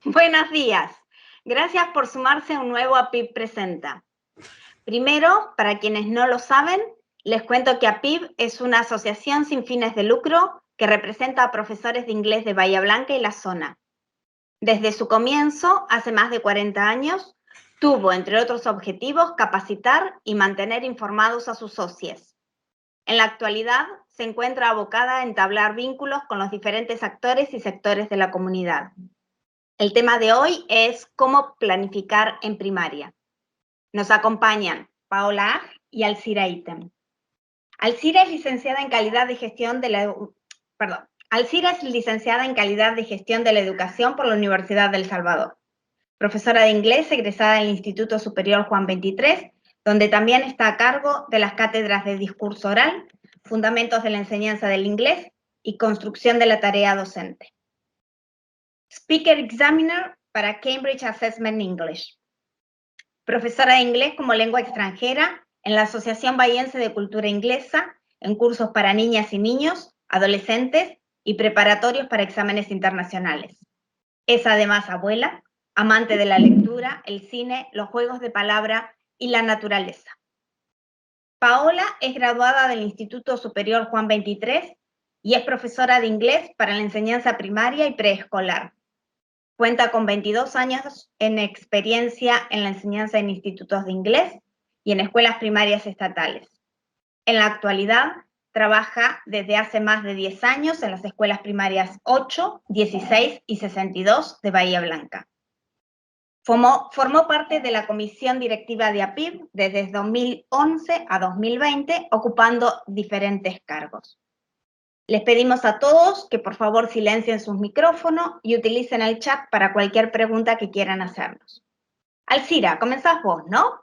Buenos días. Gracias por sumarse a un nuevo APIB Presenta. Primero, para quienes no lo saben, les cuento que APIB es una asociación sin fines de lucro que representa a profesores de inglés de Bahía Blanca y la zona. Desde su comienzo, hace más de 40 años, tuvo, entre otros objetivos, capacitar y mantener informados a sus socios. En la actualidad, se encuentra abocada a entablar vínculos con los diferentes actores y sectores de la comunidad. El tema de hoy es cómo planificar en primaria. Nos acompañan Paola Aj y Alcira Item. Alcira es licenciada en calidad de gestión de la educación por la Universidad del Salvador. Profesora de inglés egresada del Instituto Superior Juan XXIII, donde también está a cargo de las cátedras de discurso oral, fundamentos de la enseñanza del inglés y construcción de la tarea docente. Speaker Examiner para Cambridge Assessment English. Profesora de inglés como lengua extranjera en la Asociación Bahiense de Cultura Inglesa, en cursos para niñas y niños, adolescentes y preparatorios para exámenes internacionales. Es además abuela, amante de la lectura, el cine, los juegos de palabra y la naturaleza. Paola es graduada del Instituto Superior Juan XXIII y es profesora de inglés para la enseñanza primaria y preescolar. Cuenta con 22 años en experiencia en la enseñanza en institutos de inglés y en escuelas primarias estatales. En la actualidad, trabaja desde hace más de 10 años en las escuelas primarias 8, 16 y 62 de Bahía Blanca. Formó parte de la comisión directiva de APIB desde 2011 a 2020, ocupando diferentes cargos. Les pedimos a todos que por favor silencien sus micrófonos y utilicen el chat para cualquier pregunta que quieran hacernos. Alcira, comenzás vos, ¿no?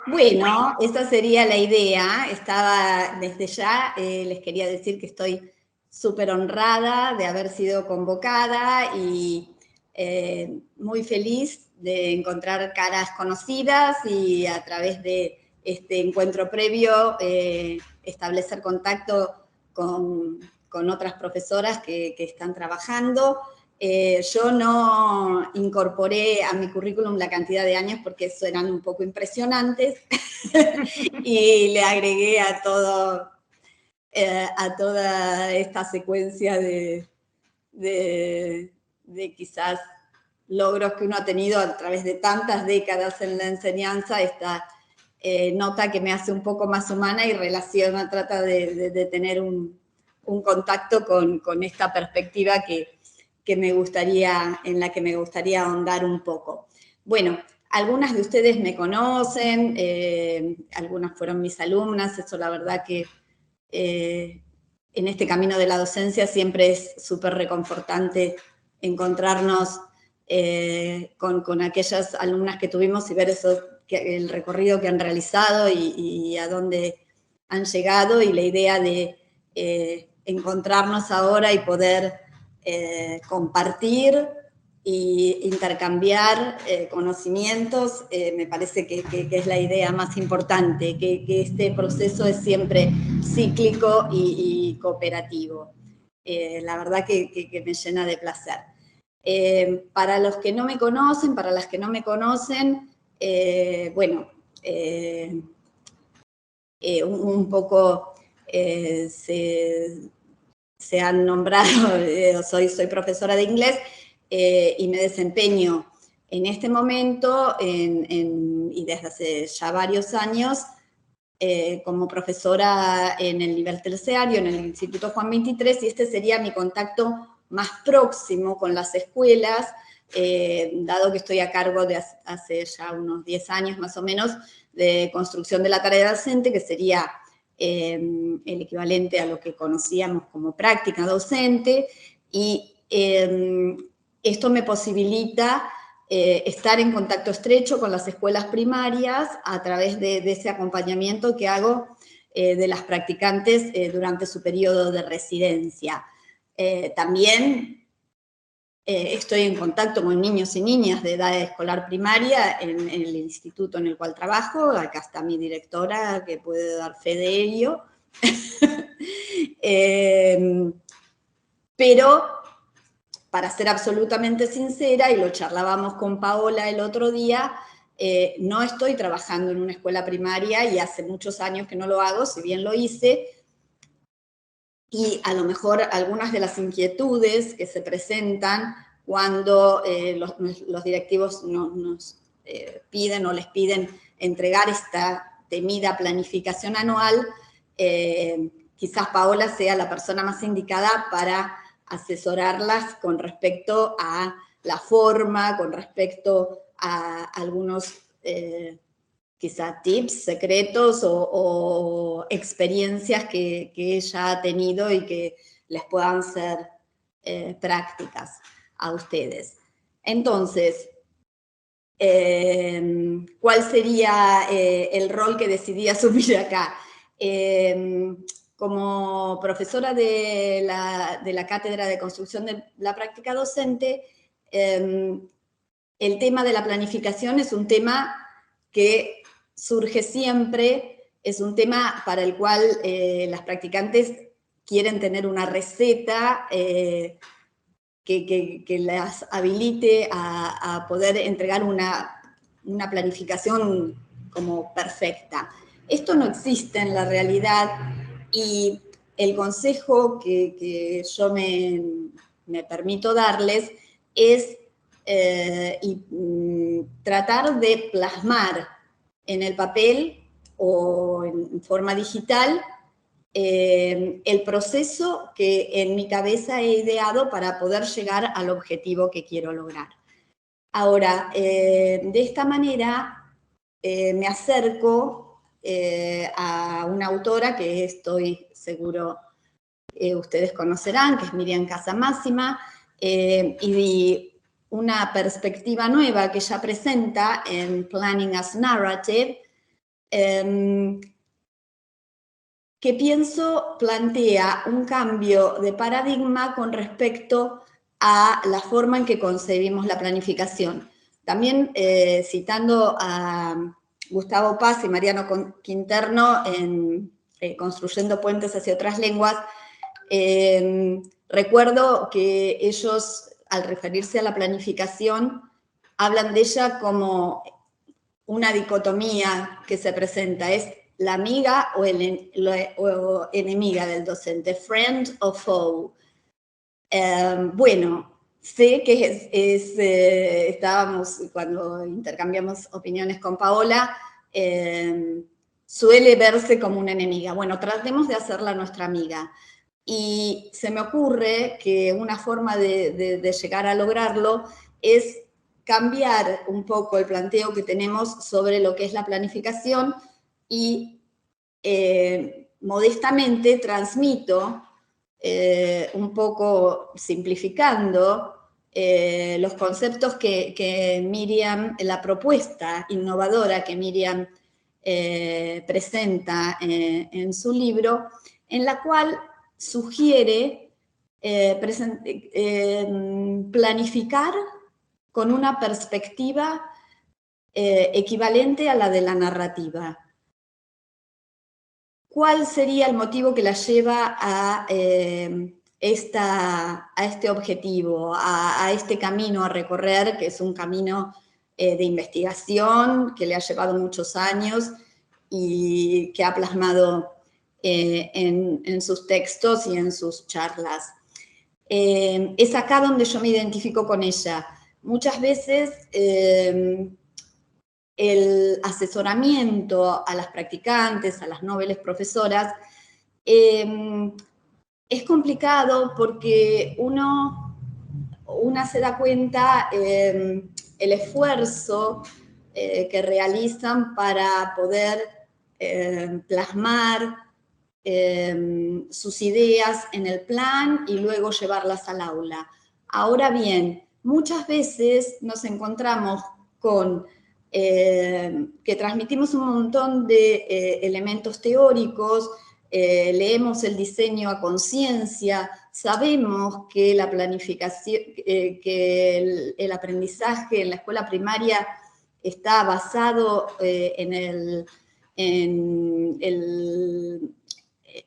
Bueno, esa sería la idea. Estaba desde ya, les quería decir que estoy súper honrada de haber sido convocada y muy feliz de encontrar caras conocidas y a través de este encuentro previo establecer contacto con otras profesoras que están trabajando. Yo no incorporé a mi currículum la cantidad de años porque eso eran un poco impresionantes y le agregué a toda esta secuencia de quizás logros que uno ha tenido a través de tantas décadas en la enseñanza, esta nota que me hace un poco más humana y trata de tener un contacto con esta perspectiva en la que me gustaría ahondar un poco. Bueno, algunas de ustedes me conocen, algunas fueron mis alumnas, eso la verdad que en este camino de la docencia siempre es súper reconfortante encontrarnos con aquellas alumnas que tuvimos y ver el recorrido que han realizado y a dónde han llegado, y la idea de encontrarnos ahora y poder compartir e intercambiar conocimientos, me parece que es la idea más importante, que este proceso es siempre cíclico y cooperativo. La verdad que me llena de placer. Para los que no me conocen, para las que no me conocen, bueno, un poco se han nombrado, soy profesora de inglés y me desempeño en este momento y desde hace ya varios años como profesora en el nivel terciario, en el Instituto Juan XXIII, y este sería mi contacto más próximo con las escuelas, dado que estoy a cargo de hace ya unos 10 años más o menos de construcción de la tarea docente, que sería el equivalente a lo que conocíamos como práctica docente, y esto me posibilita estar en contacto estrecho con las escuelas primarias a través de ese acompañamiento que hago de las practicantes durante su periodo de residencia. También estoy en contacto con niños y niñas de edad escolar primaria en el instituto en el cual trabajo. Acá está mi directora que puede dar fe de ello. Pero para ser absolutamente sincera, y lo charlábamos con Paola el otro día, no estoy trabajando en una escuela primaria y hace muchos años que no lo hago, si bien lo hice, y a lo mejor algunas de las inquietudes que se presentan cuando los directivos nos piden o les piden entregar esta temida planificación anual, quizás Paola sea la persona más indicada para asesorarlas con respecto a la forma, con respecto a algunos quizá tips secretos o experiencias que ella ha tenido y que les puedan ser prácticas a ustedes. Entonces, ¿cuál sería el rol que decidí asumir acá? Como profesora de la Cátedra de Construcción de la Práctica Docente, el tema de la planificación es un tema que surge siempre, es un tema para el cual las practicantes quieren tener una receta que las habilite a poder entregar una planificación como perfecta. Esto no existe en la realidad y el consejo que yo me permito darles es tratar de plasmar en el papel o en forma digital el proceso que en mi cabeza he ideado para poder llegar al objetivo que quiero lograr. Ahora, de esta manera me acerco a una autora que estoy seguro ustedes conocerán, que es Miriam Casamássima, y una perspectiva nueva que ella presenta en Planning as Narrative, que pienso plantea un cambio de paradigma con respecto a la forma en que concebimos la planificación. También citando a Gustavo Paz y Mariano Quinterno en Construyendo Puentes hacia otras lenguas, recuerdo que ellos, al referirse a la planificación, hablan de ella como una dicotomía que se presenta, es la amiga o enemiga del docente, friend o foe. Bueno, sé que estábamos, cuando intercambiamos opiniones con Paola, suele verse como una enemiga. Bueno, tratemos de hacerla nuestra amiga. Y se me ocurre que una forma de llegar a lograrlo es cambiar un poco el planteo que tenemos sobre lo que es la planificación y modestamente transmito, un poco simplificando, los conceptos que Miriam, la propuesta innovadora que Miriam presenta en su libro, en la cual sugiere planificar con una perspectiva equivalente a la de la narrativa. ¿Cuál sería el motivo que la lleva a este objetivo, a este camino a recorrer, que es un camino de investigación que le ha llevado muchos años y que ha plasmado en sus textos y en sus charlas? Es acá donde yo me identifico con ella. Muchas veces el asesoramiento a las practicantes, a las noveles profesoras, es complicado porque una se da cuenta el esfuerzo que realizan para poder plasmar sus ideas en el plan y luego llevarlas al aula. Ahora bien, muchas veces nos encontramos con que transmitimos un montón de elementos teóricos, leemos el diseño a conciencia, sabemos que la planificación, que el aprendizaje en la escuela primaria está basado en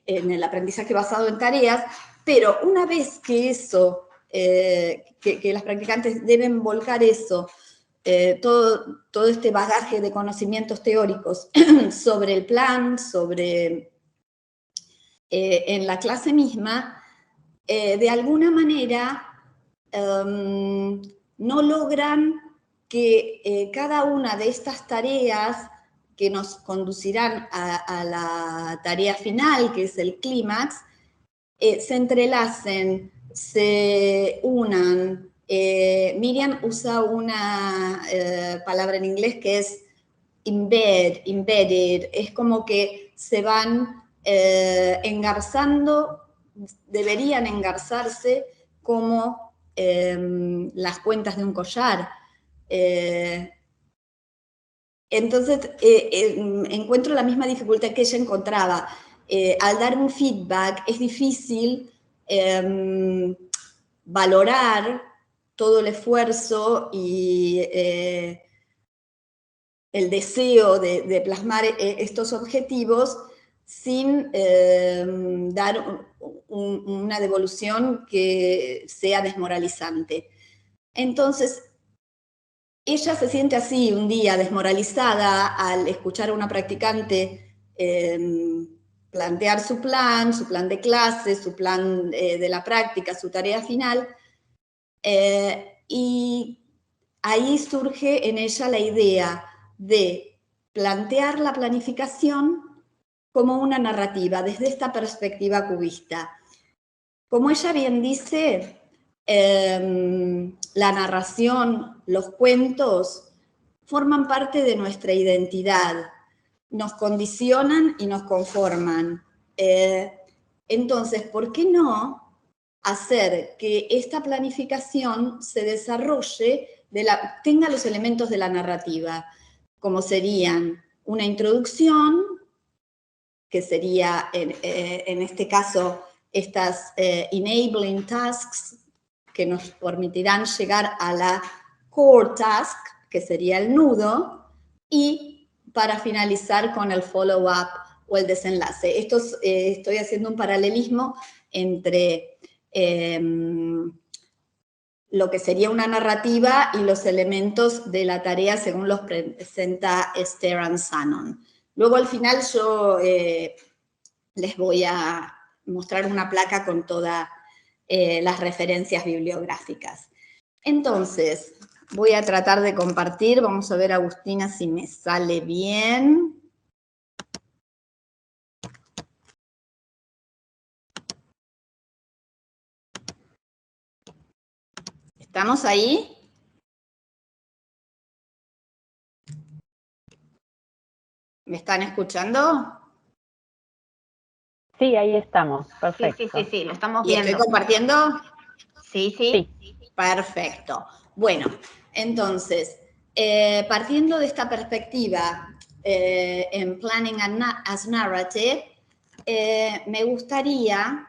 el aprendizaje basado en tareas, pero una vez que eso que las practicantes deben volcar eso, todo este bagaje de conocimientos teóricos sobre el plan, sobre en la clase misma, de alguna manera no logran que cada una de estas tareas que nos conducirán a la tarea final, que es el clímax, se entrelacen, se unan. Miriam usa una palabra en inglés que es embedded, es como que se van engarzando, deberían engarzarse como las cuentas de un collar. Entonces, encuentro la misma dificultad que ella encontraba. Al dar un feedback es difícil valorar todo el esfuerzo y el deseo de plasmar estos objetivos sin dar una devolución que sea desmoralizante. Entonces, ella se siente así un día, desmoralizada, al escuchar a una practicante plantear su plan de clase, su plan de la práctica, su tarea final, y ahí surge en ella la idea de plantear la planificación como una narrativa, desde esta perspectiva cubista. Como ella bien dice, la narración, los cuentos, forman parte de nuestra identidad, nos condicionan y nos conforman. Entonces, ¿por qué no hacer que esta planificación se desarrolle, tenga los elementos de la narrativa, como serían una introducción, que sería en este caso estas enabling tasks que nos permitirán llegar a la core task, que sería el nudo, y para finalizar con el follow-up o el desenlace. Estoy haciendo un paralelismo entre lo que sería una narrativa y los elementos de la tarea según los presenta Esther Ansanon. Luego al final yo les voy a mostrar una placa con todas las referencias bibliográficas. Entonces, voy a tratar de compartir. Vamos a ver, Agustina, si me sale bien. ¿Estamos ahí? ¿Me están escuchando? Sí, ahí estamos, perfecto. Sí, lo estamos ¿Y viendo. estoy compartiendo? Sí. Perfecto. Bueno, entonces, partiendo de esta perspectiva en Planning as Narrative, me gustaría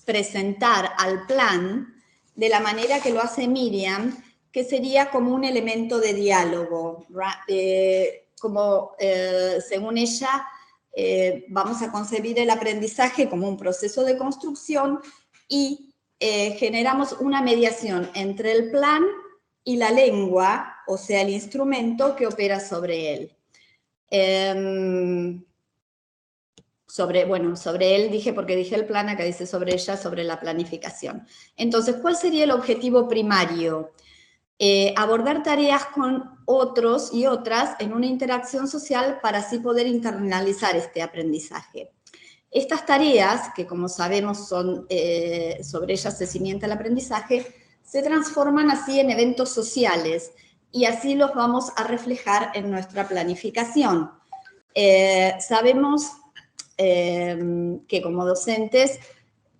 presentar al plan de la manera que lo hace Miriam, que sería como un elemento de diálogo, como según ella vamos a concebir el aprendizaje como un proceso de construcción y generamos una mediación entre el plan y la lengua, o sea, el instrumento que opera sobre él. Sobre él dije, porque dije el plan, acá dice sobre ella, sobre la planificación. Entonces, ¿cuál sería el objetivo primario? Abordar tareas con otros y otras en una interacción social para así poder internalizar este aprendizaje. Estas tareas, que como sabemos son, sobre ellas se cimienta el aprendizaje, se transforman así en eventos sociales y así los vamos a reflejar en nuestra planificación. Sabemos que como docentes,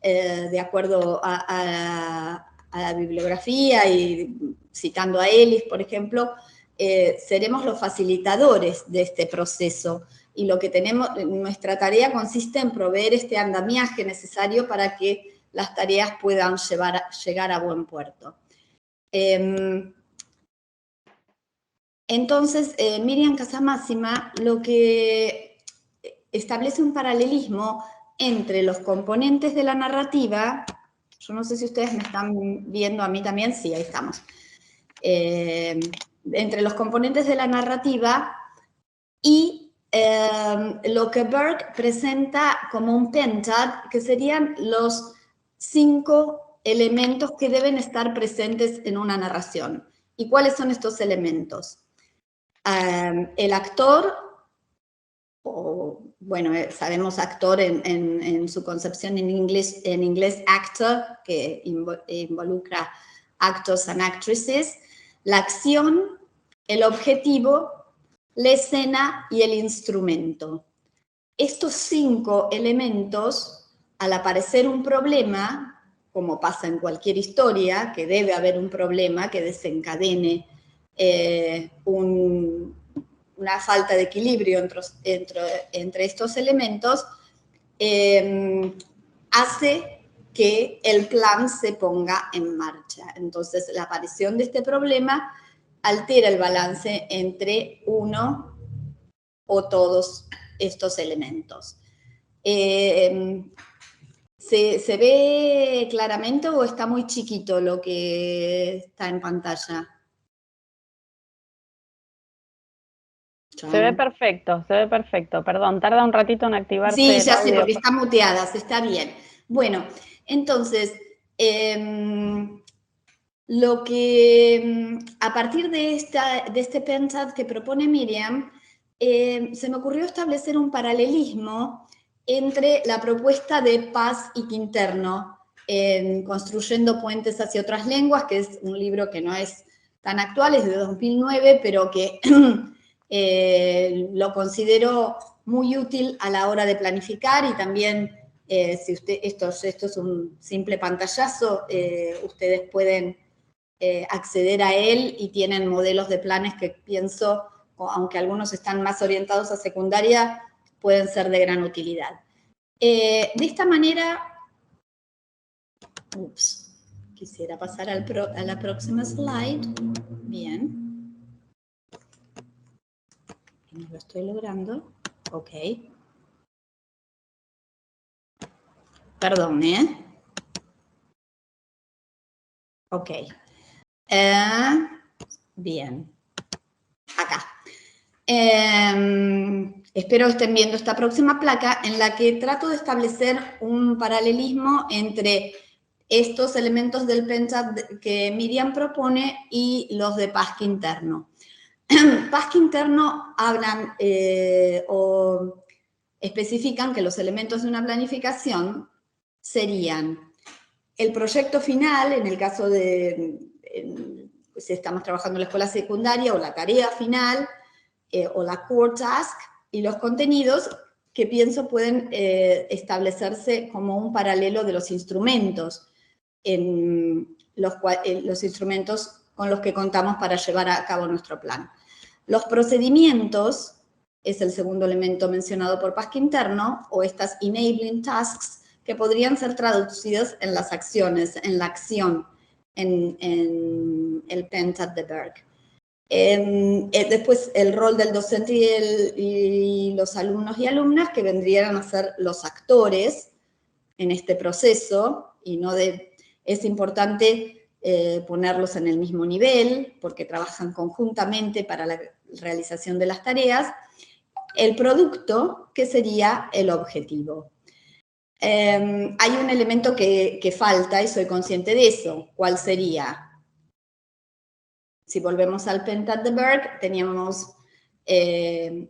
de acuerdo a la bibliografía y citando a Ellis, por ejemplo, seremos los facilitadores de este proceso y lo que tenemos, nuestra tarea consiste en proveer este andamiaje necesario para que las tareas puedan llegar a buen puerto. Entonces, Miriam Casamáxima lo que establece un paralelismo entre los componentes de la narrativa. Yo no sé si ustedes me están viendo a mí también, sí, ahí estamos. Entre los componentes de la narrativa y lo que Burke presenta como un pentad, que serían los 5 elementos que deben estar presentes en una narración. ¿Y cuáles son estos elementos? El actor, o bueno, sabemos actor en su concepción en inglés actor, que involucra actors and actresses, la acción, el objetivo, la escena y el instrumento. Estos 5 elementos, al aparecer un problema, como pasa en cualquier historia, que debe haber un problema que desencadene una falta de equilibrio entre estos elementos, hace que el plan se ponga en marcha. Entonces, la aparición de este problema altera el balance entre uno o todos estos elementos. ¿Se ve claramente o está muy chiquito lo que está en pantalla? Se ve perfecto, Perdón, tarda un ratito en activarse Sí, el ya sé, audio. porque está muteada, está bien. Bueno, entonces, lo que a partir de este pentad que propone Miriam, se me ocurrió establecer un paralelismo entre la propuesta de Paz y Quinterno, Construyendo puentes hacia otras lenguas, que es un libro que no es tan actual, es de 2009, pero que lo considero muy útil a la hora de planificar y también, si esto es un simple pantallazo, ustedes pueden acceder a él y tienen modelos de planes que pienso, aunque algunos están más orientados a secundaria, pueden ser de gran utilidad. De esta manera, quisiera pasar a la próxima slide. Bien. No lo estoy logrando. Ok. Perdón, ¿eh? Ok. Bien. Acá. Espero estén viendo esta próxima placa en la que trato de establecer un paralelismo entre estos elementos del pentad que Miriam propone y los de Paz Quinterno. Paz Quinterno hablan o especifican que los elementos de una planificación serían el proyecto final, en el caso de si estamos trabajando en la escuela secundaria, o la tarea final, o la core task, y los contenidos que pienso pueden establecerse como un paralelo de los instrumentos, los instrumentos con los que contamos para llevar a cabo nuestro plan. Los procedimientos es el segundo elemento mencionado por Paz Quinterno, o estas enabling tasks, que podrían ser traducidos en las acciones, en la acción, en el pentad de Burke. Después el rol del docente y los alumnos y alumnas, que vendrían a ser los actores en este proceso, y es importante ponerlos en el mismo nivel, porque trabajan conjuntamente para la realización de las tareas. El producto, que sería el objetivo. Hay un elemento que falta y soy consciente de eso. ¿Cuál sería? Si volvemos al pentad de Burke, teníamos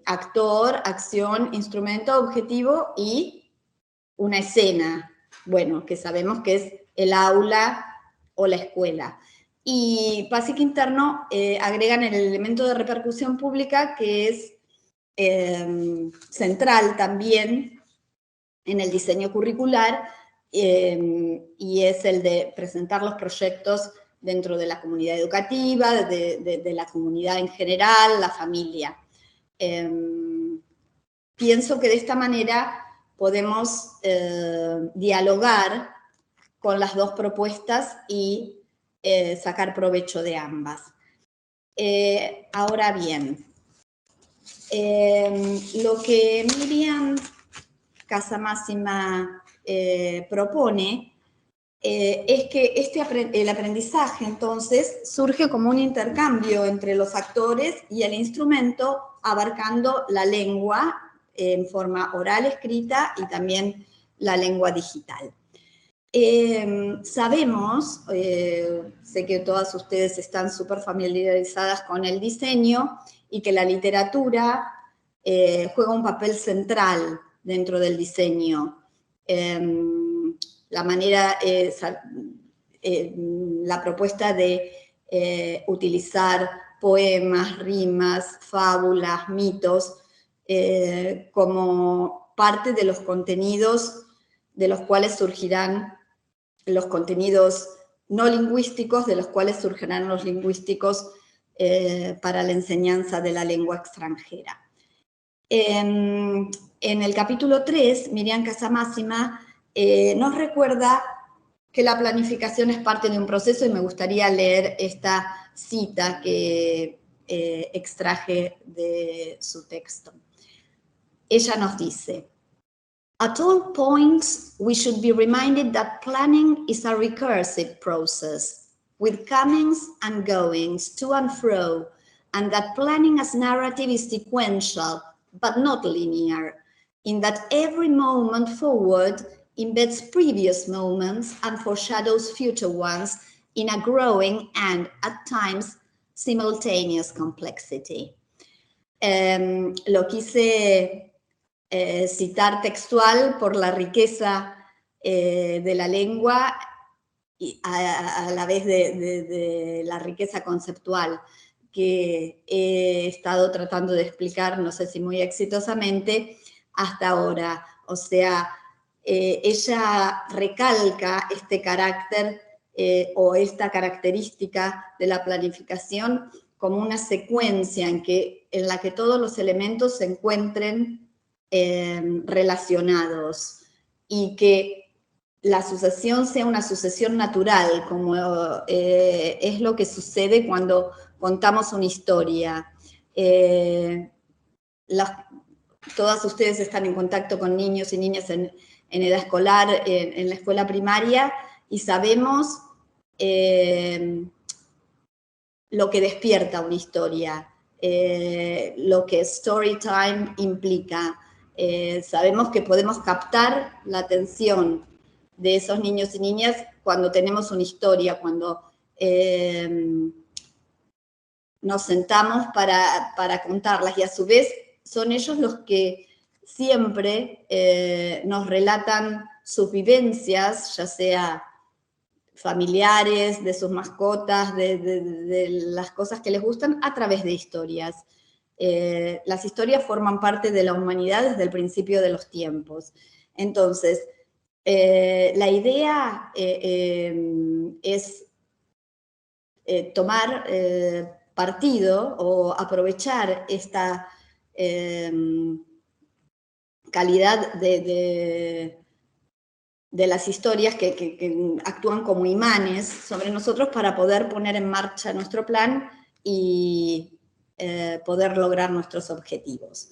actor, acción, instrumento, objetivo y una escena. Bueno, que sabemos que es el aula o la escuela. Y Paz y Quinterno agregan el elemento de repercusión pública, que es central también en el diseño curricular, y es el de presentar los proyectos dentro de la comunidad educativa, de la comunidad en general, la familia. Pienso que de esta manera podemos dialogar con las dos propuestas y sacar provecho de ambas. Ahora bien, lo que Miriam Casamássima propone es que el aprendizaje, entonces, surge como un intercambio entre los actores y el instrumento, abarcando la lengua en forma oral, escrita, y también la lengua digital. Sabemos, sé que todas ustedes están súper familiarizadas con el diseño y que la literatura juega un papel central dentro del diseño. La propuesta de utilizar poemas, rimas, fábulas, mitos, como parte de los contenidos de los cuales surgirán los contenidos no lingüísticos, de los cuales surgirán los lingüísticos para la enseñanza de la lengua extranjera. En el capítulo 3, Miriam Casamássima nos recuerda que la planificación es parte de un proceso, y me gustaría leer esta cita que extraje de su texto. Ella nos dice: "At all points, we should be reminded that planning is a recursive process, with comings and goings to and fro, and that planning as narrative is sequential, but not linear, in that every moment forward embeds previous moments and foreshadows future ones in a growing and, at times, simultaneous complexity." Lo quise citar textual por la riqueza de la lengua y a la vez de la riqueza conceptual que he estado tratando de explicar, no sé si muy exitosamente, hasta ahora. O sea, ella recalca este carácter o esta característica de la planificación como una secuencia en la que todos los elementos se encuentren relacionados, y que la sucesión sea una sucesión natural, como es lo que sucede cuando contamos una historia. Todas ustedes están en contacto con niños y niñas en edad escolar, en la escuela primaria, y sabemos lo que despierta una historia, lo que story time implica. Sabemos que podemos captar la atención de esos niños y niñas cuando tenemos una historia, cuando nos sentamos para contarlas, y a su vez son ellos los que siempre nos relatan sus vivencias, ya sea familiares, de sus mascotas, de las cosas que les gustan, a través de historias. Las historias forman parte de la humanidad desde el principio de los tiempos. Entonces, la idea es tomar partido o aprovechar esta calidad de las historias que actúan como imanes sobre nosotros para poder poner en marcha nuestro plan y poder lograr nuestros objetivos.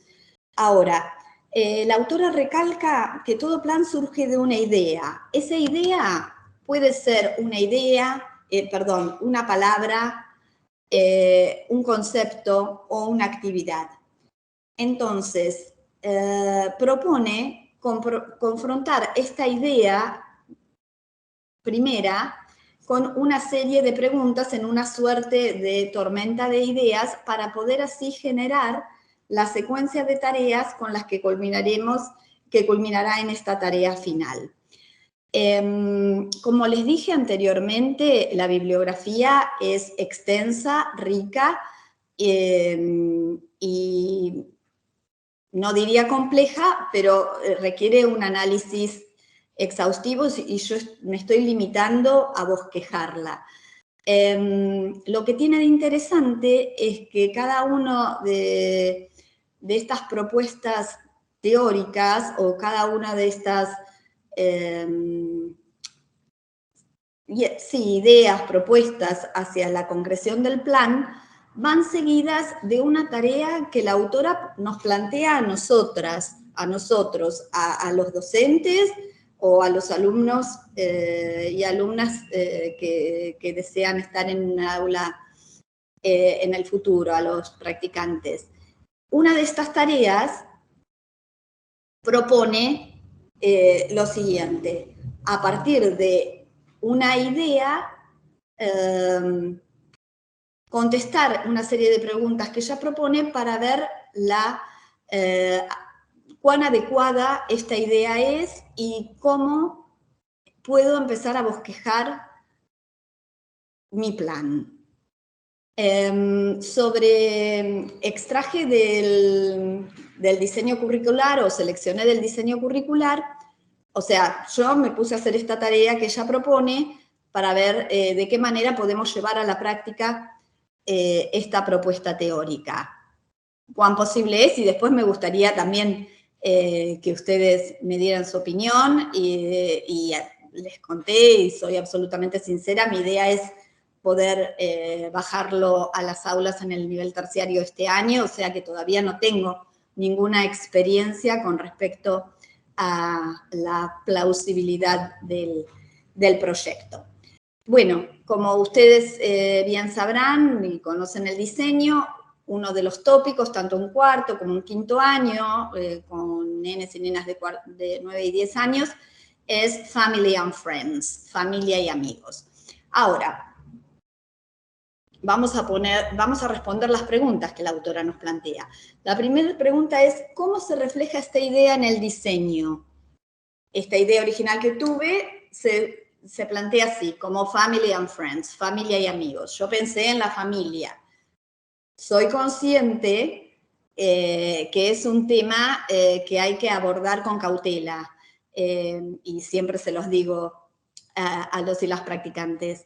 Ahora, la autora recalca que todo plan surge de una idea. Esa idea puede ser una palabra, un concepto o una actividad. Entonces, propone confrontar esta idea primera con una serie de preguntas en una suerte de tormenta de ideas, para poder así generar la secuencia de tareas con las que culminará en esta tarea final. Como les dije anteriormente, la bibliografía es extensa, rica y no diría compleja, pero requiere un análisis exhaustivo, y yo me estoy limitando a bosquejarla. Lo que tiene de interesante es que cada una de estas propuestas teóricas, o cada una de estas ideas, propuestas hacia la concreción del plan, van seguidas de una tarea que la autora nos plantea a nosotras, a nosotros, a los docentes o a los alumnos y alumnas que desean estar en un aula en el futuro, a los practicantes. Una de estas tareas propone lo siguiente: a partir de una idea, contestar una serie de preguntas que ella propone para ver cuán adecuada esta idea es y cómo puedo empezar a bosquejar mi plan. Extraje del diseño curricular o seleccioné del diseño curricular, o sea, yo me puse a hacer esta tarea que ella propone para ver de qué manera podemos llevar a la práctica esta propuesta teórica. Cuán posible es, y después me gustaría también que ustedes me dieran su opinión y les conté, y soy absolutamente sincera, mi idea es poder bajarlo a las aulas en el nivel terciario este año, o sea que todavía no tengo ninguna experiencia con respecto a la plausibilidad del proyecto. Bueno, como ustedes bien sabrán y conocen el diseño, uno de los tópicos, tanto en cuarto como en quinto año, con nenes y nenas de 9 y 10 años, es Family and Friends, familia y amigos. Ahora, vamos a responder las preguntas que la autora nos plantea. La primera pregunta es, ¿cómo se refleja esta idea en el diseño? Esta idea original que tuve se plantea así, como Family and Friends, familia y amigos. Yo pensé en la familia. Soy consciente que es un tema que hay que abordar con cautela, y siempre se los digo a los y las practicantes.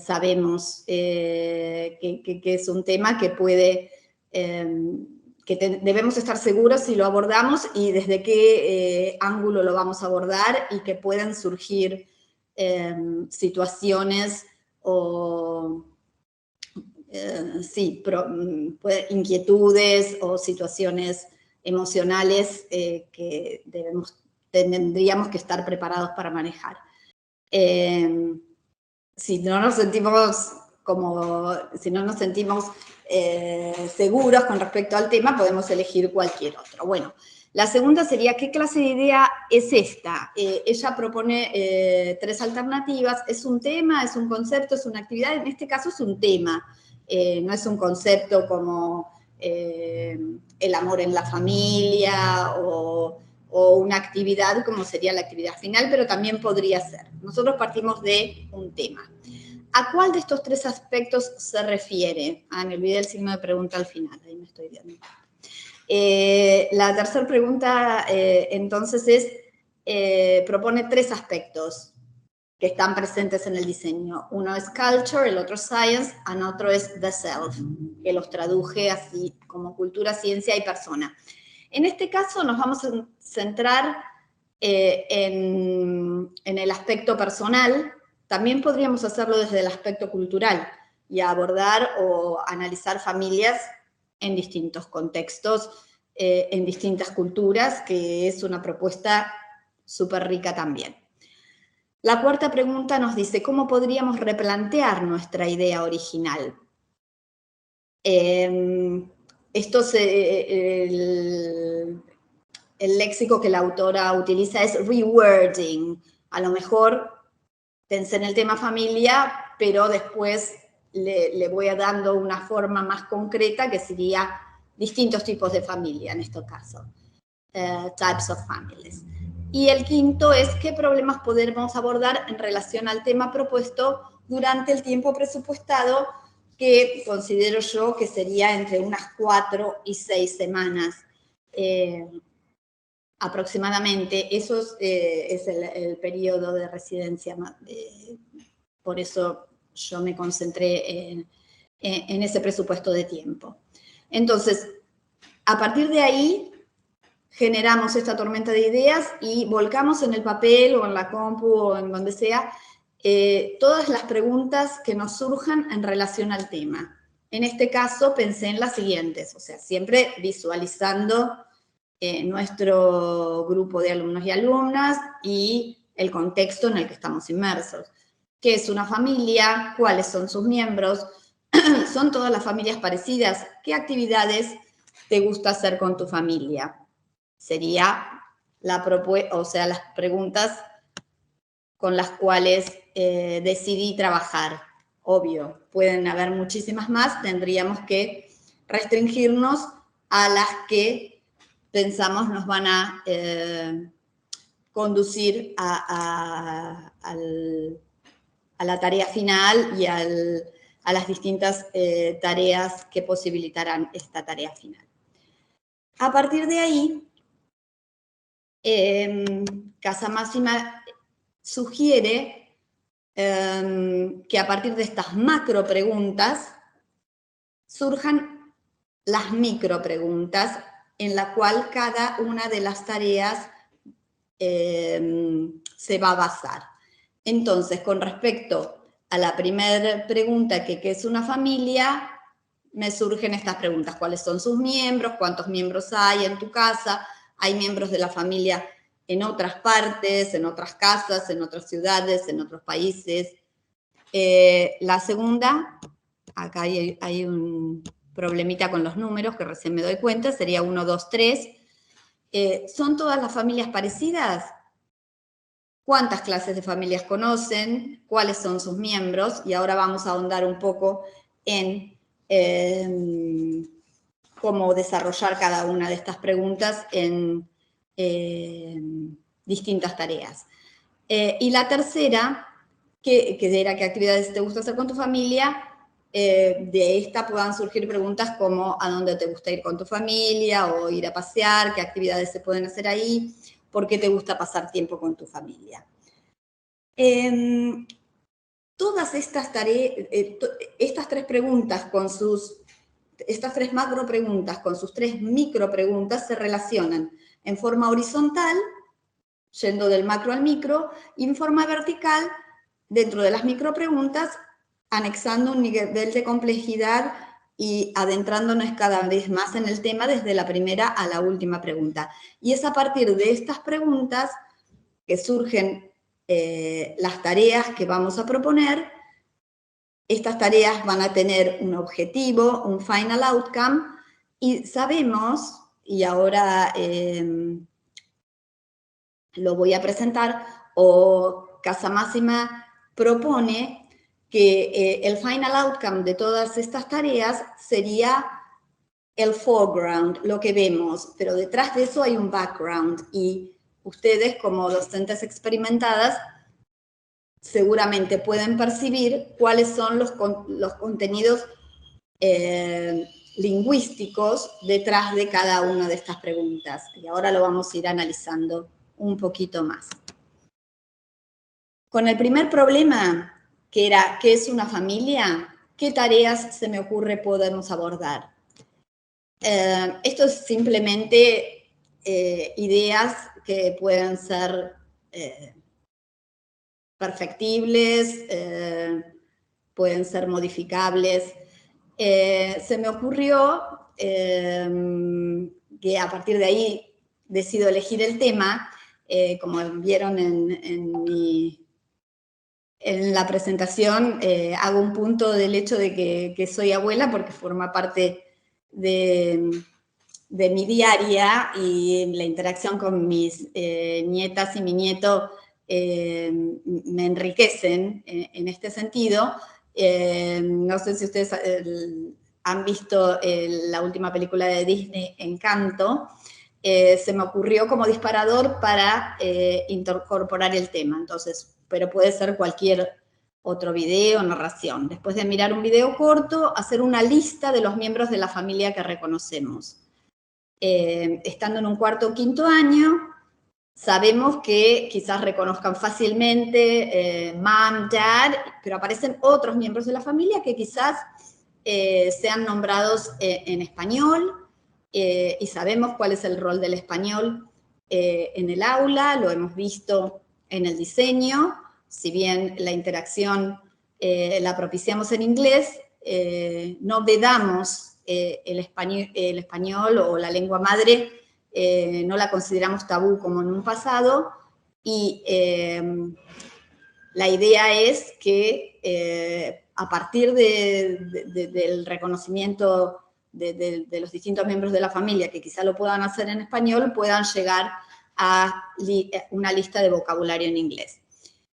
Sabemos que es un tema que puede, debemos estar seguros si lo abordamos y desde qué ángulo lo vamos a abordar, y que pueden surgir situaciones o inquietudes o situaciones emocionales que tendríamos que estar preparados para manejar. Si no nos sentimos seguros con respecto al tema, podemos elegir cualquier otro. Bueno, la segunda sería, ¿qué clase de idea es esta? Ella propone 3 alternativas. ¿Es un tema, es un concepto, es una actividad? En este caso es un tema. No es un concepto como el amor en la familia o una actividad como sería la actividad final, pero también podría ser. Nosotros partimos de un tema. ¿A cuál de estos 3 aspectos se refiere? Me olvidé el signo de pregunta al final, ahí me estoy viendo. La tercera pregunta, entonces, propone 3 aspectos que están presentes en el diseño. Uno es culture, el otro es science, y otro es the self, que los traduje así como cultura, ciencia y persona. En este caso nos vamos a centrar en el aspecto personal. También podríamos hacerlo desde el aspecto cultural y abordar o analizar familias en distintos contextos, en distintas culturas, que es una propuesta súper rica también. La cuarta pregunta nos dice, ¿cómo podríamos replantear nuestra idea original? El léxico que la autora utiliza es rewording. A lo mejor pensé en el tema familia, pero después le voy dando una forma más concreta que sería distintos tipos de familia en este caso. Types of families. Y el quinto es qué problemas podemos abordar en relación al tema propuesto durante el tiempo presupuestado, que considero yo que sería entre unas 4 y 6 semanas aproximadamente. Eso es el periodo de residencia. Por eso yo me concentré en ese presupuesto de tiempo. Entonces, a partir de ahí, generamos esta tormenta de ideas y volcamos en el papel o en la compu o en donde sea todas las preguntas que nos surjan en relación al tema. En este caso pensé en las siguientes, o sea, siempre visualizando nuestro grupo de alumnos y alumnas y el contexto en el que estamos inmersos. ¿Qué es una familia? ¿Cuáles son sus miembros? ¿Son todas las familias parecidas? ¿Qué actividades te gusta hacer con tu familia? Sería las preguntas con las cuales decidí trabajar. Obvio, pueden haber muchísimas más, tendríamos que restringirnos a las que pensamos nos van a conducir a la tarea final y a las distintas tareas que posibilitarán esta tarea final. A partir de ahí, Casa Máxima sugiere que a partir de estas macro preguntas surjan las micro preguntas en la cual cada una de las tareas se va a basar. Entonces, con respecto a la primera pregunta, que ¿qué es una familia?, me surgen estas preguntas. ¿Cuáles son sus miembros? ¿Cuántos miembros hay en tu casa? ¿Hay miembros de la familia en otras partes, en otras casas, en otras ciudades, en otros países? La segunda, acá hay un problemita con los números que recién me doy cuenta, sería 1, 2, 3. ¿Son todas las familias parecidas? ¿Cuántas clases de familias conocen? ¿Cuáles son sus miembros? Y ahora vamos a ahondar un poco en cómo desarrollar cada una de estas preguntas en distintas tareas. Y la tercera, que era ¿qué actividades te gusta hacer con tu familia? De esta puedan surgir preguntas como ¿a dónde te gusta ir con tu familia? O ir a pasear, ¿qué actividades se pueden hacer ahí? ¿Por qué te gusta pasar tiempo con tu familia? Todas estas tareas, estas tres preguntas estas tres macro preguntas con sus tres micro preguntas se relacionan en forma horizontal, yendo del macro al micro, y en forma vertical, dentro de las micro preguntas, anexando un nivel de complejidad y adentrándonos cada vez más en el tema desde la primera a la última pregunta. Y es a partir de estas preguntas que surgen las tareas que vamos a proponer. Estas tareas van a tener un objetivo, un final outcome, y sabemos, y ahora lo voy a presentar, o Casa Máxima propone que el final outcome de todas estas tareas sería el foreground, lo que vemos, pero detrás de eso hay un background, y ustedes como docentes experimentadas seguramente pueden percibir cuáles son los contenidos lingüísticos detrás de cada una de estas preguntas. Y ahora lo vamos a ir analizando un poquito más. Con el primer problema, que era ¿qué es una familia?, ¿qué tareas se me ocurre podemos abordar? Esto es simplemente ideas que pueden ser perfectibles, pueden ser modificables. Se me ocurrió que a partir de ahí decido elegir el tema, como vieron en la presentación, hago un punto del hecho de que soy abuela porque forma parte de mi diaria, y la interacción con mis nietas y mi nieto me enriquecen en este sentido. No sé si ustedes han visto la última película de Disney, Encanto. Se me ocurrió como disparador para incorporar el tema, entonces, pero puede ser cualquier otro video, narración. Después de mirar un video corto, hacer una lista de los miembros de la familia que reconocemos. Estando en un cuarto o quinto año, sabemos que quizás reconozcan fácilmente mom, dad, pero aparecen otros miembros de la familia que quizás sean nombrados en español, y sabemos cuál es el rol del español en el aula, lo hemos visto en el diseño. Si bien la interacción la propiciamos en inglés, no vedamos el español o la lengua madre no la consideramos tabú como en un pasado, y la idea es que a partir del reconocimiento de los distintos miembros de la familia, que quizá lo puedan hacer en español, puedan llegar a una lista de vocabulario en inglés.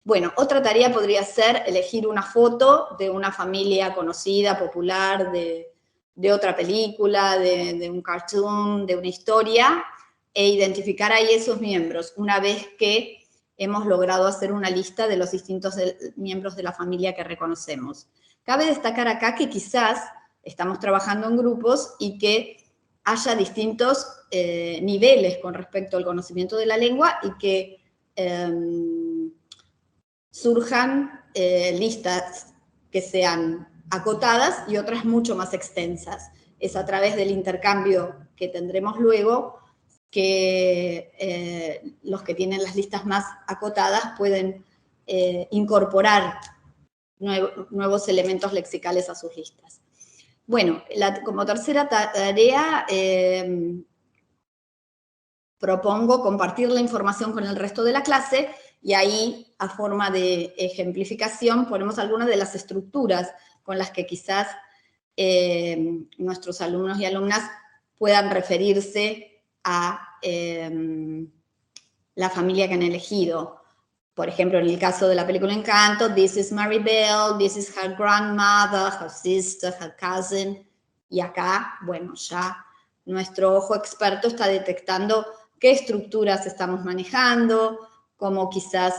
Bueno, otra tarea podría ser elegir una foto de una familia conocida, popular, de otra película, de un cartoon, de una historia, e identificar ahí esos miembros, una vez que hemos logrado hacer una lista de los distintos miembros de la familia que reconocemos. Cabe destacar acá que quizás estamos trabajando en grupos y que haya distintos niveles con respecto al conocimiento de la lengua y que surjan listas que sean acotadas y otras mucho más extensas. Es a través del intercambio que tendremos luego que los que tienen las listas más acotadas pueden incorporar nuevos elementos lexicales a sus listas. Bueno, como tercera tarea, propongo compartir la información con el resto de la clase, y ahí, a forma de ejemplificación, ponemos algunas de las estructuras con las que quizás nuestros alumnos y alumnas puedan referirse a la familia que han elegido. Por ejemplo, en el caso de la película Encanto, this is Maribel, this is her grandmother, her sister, her cousin. Y acá, bueno, ya nuestro ojo experto está detectando qué estructuras estamos manejando, cómo quizás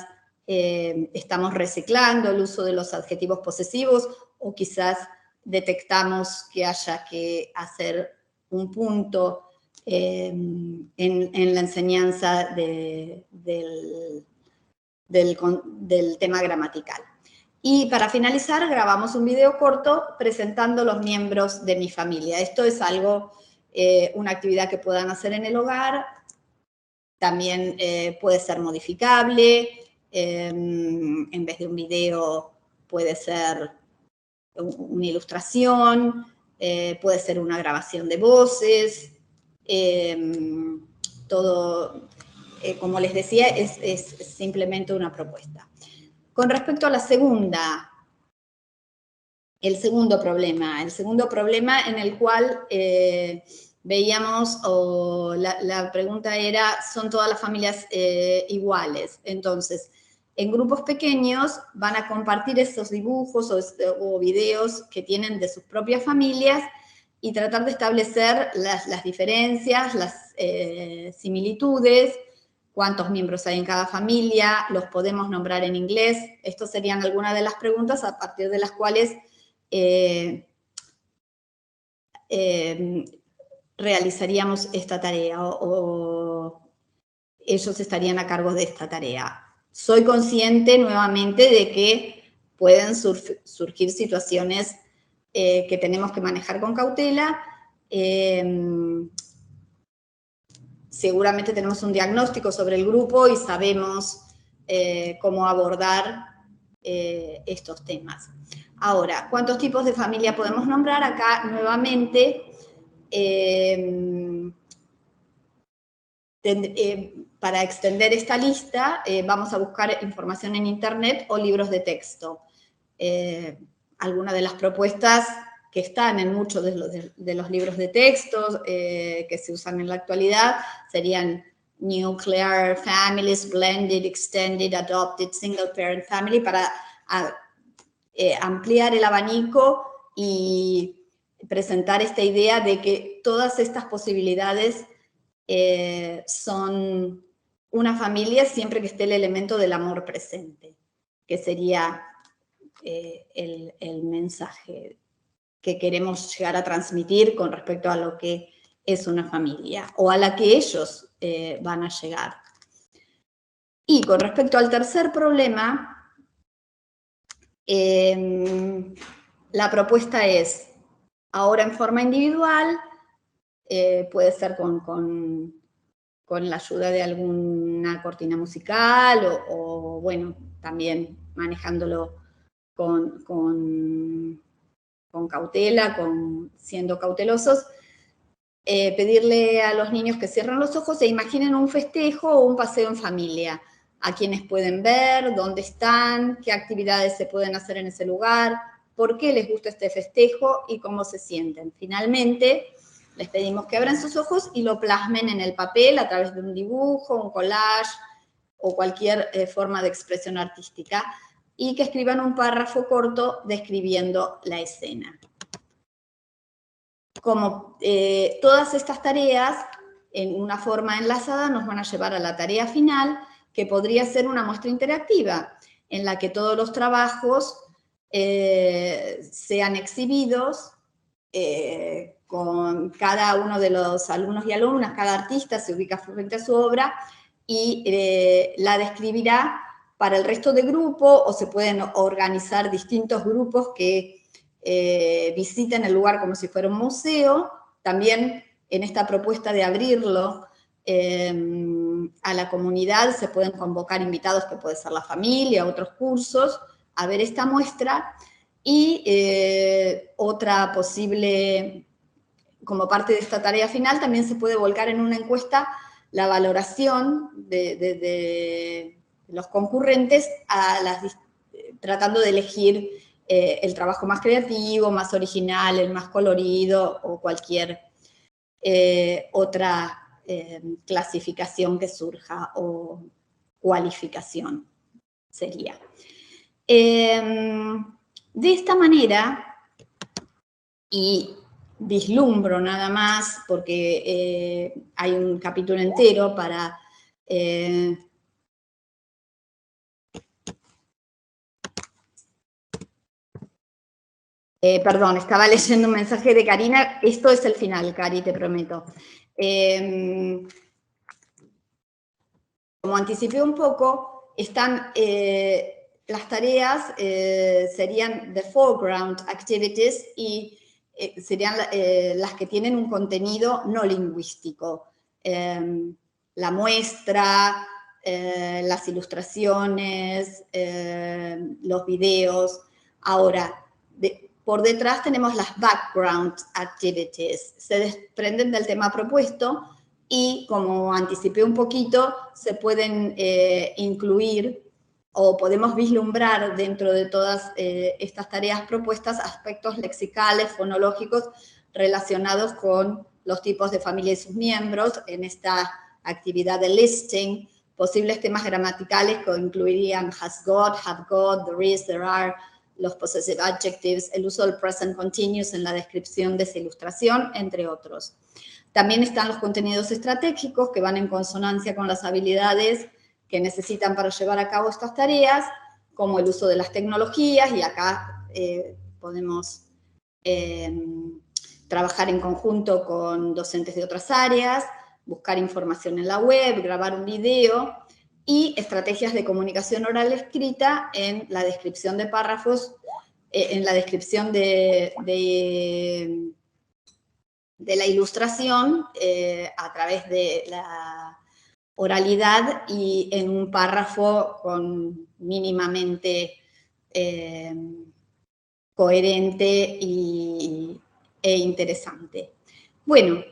estamos reciclando el uso de los adjetivos posesivos, o quizás detectamos que haya que hacer un punto en la enseñanza del tema gramatical. Y para finalizar, grabamos un video corto presentando los miembros de mi familia. Esto es algo, una actividad que puedan hacer en el hogar. También puede ser modificable. En vez de un video puede ser una ilustración, puede ser una grabación de voces. Todo, como les decía, es simplemente una propuesta. Con respecto a el segundo problema en el cual veíamos, la pregunta era, ¿son todas las familias iguales? Entonces, en grupos pequeños van a compartir esos dibujos o videos que tienen de sus propias familias y tratar de establecer las diferencias, las similitudes, cuántos miembros hay en cada familia, los podemos nombrar en inglés. Estas serían algunas de las preguntas a partir de las cuales realizaríamos esta tarea o ellos estarían a cargo de esta tarea. Soy consciente nuevamente de que pueden surgir situaciones que tenemos que manejar con cautela. Seguramente tenemos un diagnóstico sobre el grupo y sabemos cómo abordar estos temas. Ahora, ¿cuántos tipos de familia podemos nombrar? Acá, nuevamente, para extender esta lista, vamos a buscar información en internet o libros de texto. Algunas de las propuestas que están en muchos de los libros de texto que se usan en la actualidad serían nuclear families, blended, extended, adopted, single parent family, para ampliar el abanico y presentar esta idea de que todas estas posibilidades son una familia siempre que esté el elemento del amor presente, que sería el mensaje que queremos llegar a transmitir con respecto a lo que es una familia, o a la que ellos van a llegar. Y con respecto al tercer problema, la propuesta es, ahora en forma individual, puede ser con la ayuda de alguna cortina musical o bueno, también manejándolo con cautela, siendo cautelosos, pedirle a los niños que cierren los ojos e imaginen un festejo o un paseo en familia, a quienes pueden ver, dónde están, qué actividades se pueden hacer en ese lugar, por qué les gusta este festejo y cómo se sienten. Finalmente, les pedimos que abran sus ojos y lo plasmen en el papel a través de un dibujo, un collage o cualquier forma de expresión artística, y que escriban un párrafo corto describiendo la escena. Como todas estas tareas, en una forma enlazada, nos van a llevar a la tarea final, que podría ser una muestra interactiva, en la que todos los trabajos sean exhibidos con cada uno de los alumnos y alumnas, cada artista se ubica frente a su obra y la describirá para el resto de grupo, o se pueden organizar distintos grupos que visiten el lugar como si fuera un museo. También en esta propuesta de abrirlo a la comunidad se pueden convocar invitados, que puede ser la familia, otros cursos, a ver esta muestra. Y otra posible, como parte de esta tarea final, también se puede volcar en una encuesta la valoración de los concurrentes tratando de elegir el trabajo más creativo, más original, el más colorido o cualquier otra clasificación que surja o cualificación sería. De esta manera, y vislumbro nada más, porque hay un capítulo entero para perdón, estaba leyendo un mensaje de Karina. Esto es el final, Cari, te prometo. Como anticipé un poco, están las tareas, serían the foreground activities, y serían las que tienen un contenido no lingüístico. La muestra, las ilustraciones, los videos. Ahora, por detrás tenemos las background activities, se desprenden del tema propuesto y, como anticipé un poquito, se pueden incluir o podemos vislumbrar dentro de todas estas tareas propuestas aspectos lexicales, fonológicos relacionados con los tipos de familia y sus miembros. En esta actividad de listing, posibles temas gramaticales que incluirían has got, have got, there is, there are, los possessive adjectives, el uso del present continuous en la descripción de esa ilustración, entre otros. También están los contenidos estratégicos que van en consonancia con las habilidades que necesitan para llevar a cabo estas tareas, como el uso de las tecnologías, y acá podemos trabajar en conjunto con docentes de otras áreas, buscar información en la web, grabar un video, y estrategias de comunicación oral escrita en la descripción de párrafos, en la descripción de la ilustración a través de la oralidad y en un párrafo con mínimamente coherente e interesante. Bueno,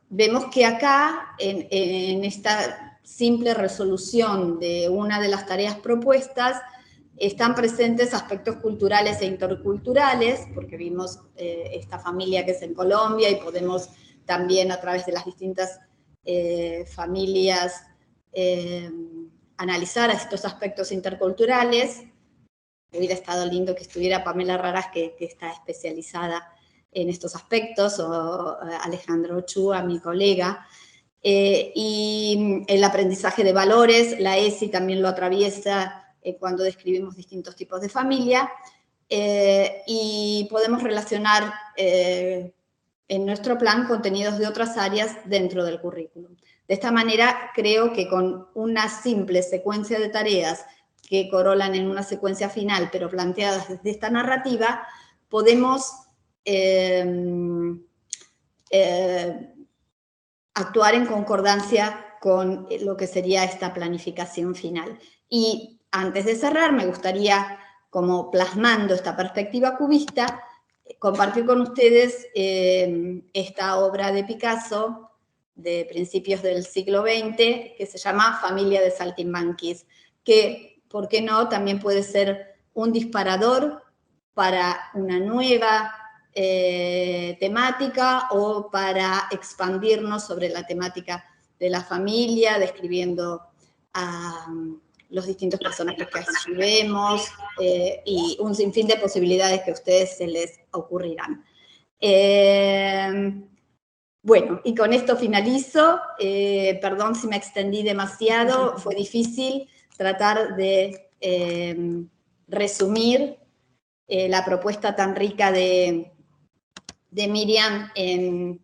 vemos que acá, en esta simple resolución de una de las tareas propuestas, están presentes aspectos culturales e interculturales, porque vimos esta familia que es en Colombia, y podemos también, a través de las distintas familias, analizar estos aspectos interculturales. Hubiera estado lindo que estuviera Pamela Raras, que está especializada en estos aspectos, o Alejandro Ochoa, mi colega. Y el aprendizaje de valores, la ESI también lo atraviesa cuando describimos distintos tipos de familia, y podemos relacionar en nuestro plan contenidos de otras áreas dentro del currículum. De esta manera, creo que con una simple secuencia de tareas que corolan en una secuencia final, pero planteadas desde esta narrativa, podemos actuar en concordancia con lo que sería esta planificación final. Y antes de cerrar, me gustaría, como plasmando esta perspectiva cubista, compartir con ustedes esta obra de Picasso de principios del siglo XX, que se llama Familia de Saltimbanquis, que, ¿por qué no?, también puede ser un disparador para una nueva temática o para expandirnos sobre la temática de la familia, describiendo a los distintos personajes que allí vemos y un sinfín de posibilidades que a ustedes se les ocurrirán. Bueno, y con esto finalizo. Perdón si me extendí demasiado, fue difícil tratar de resumir la propuesta tan rica de Miriam en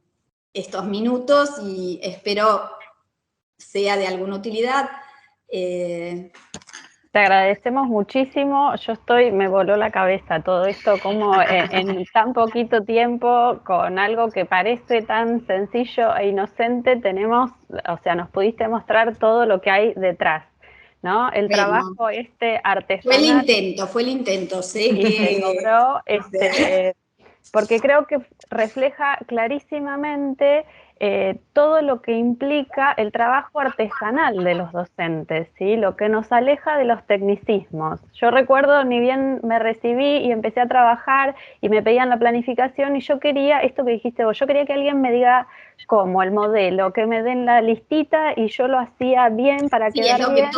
estos minutos y espero sea de alguna utilidad. Te agradecemos muchísimo. Me voló la cabeza todo esto, como en tan poquito tiempo, con algo que parece tan sencillo e inocente, nos pudiste mostrar todo lo que hay detrás, ¿no? El trabajo artesanal. Fue el intento, sé y que... se logró, porque creo que refleja clarísimamente todo lo que implica el trabajo artesanal de los docentes, ¿sí? Lo que nos aleja de los tecnicismos. Yo recuerdo, ni bien me recibí y empecé a trabajar y me pedían la planificación y yo quería, esto que dijiste vos, yo quería que alguien me diga cómo, el modelo, que me den la listita y yo lo hacía bien para quedar bien.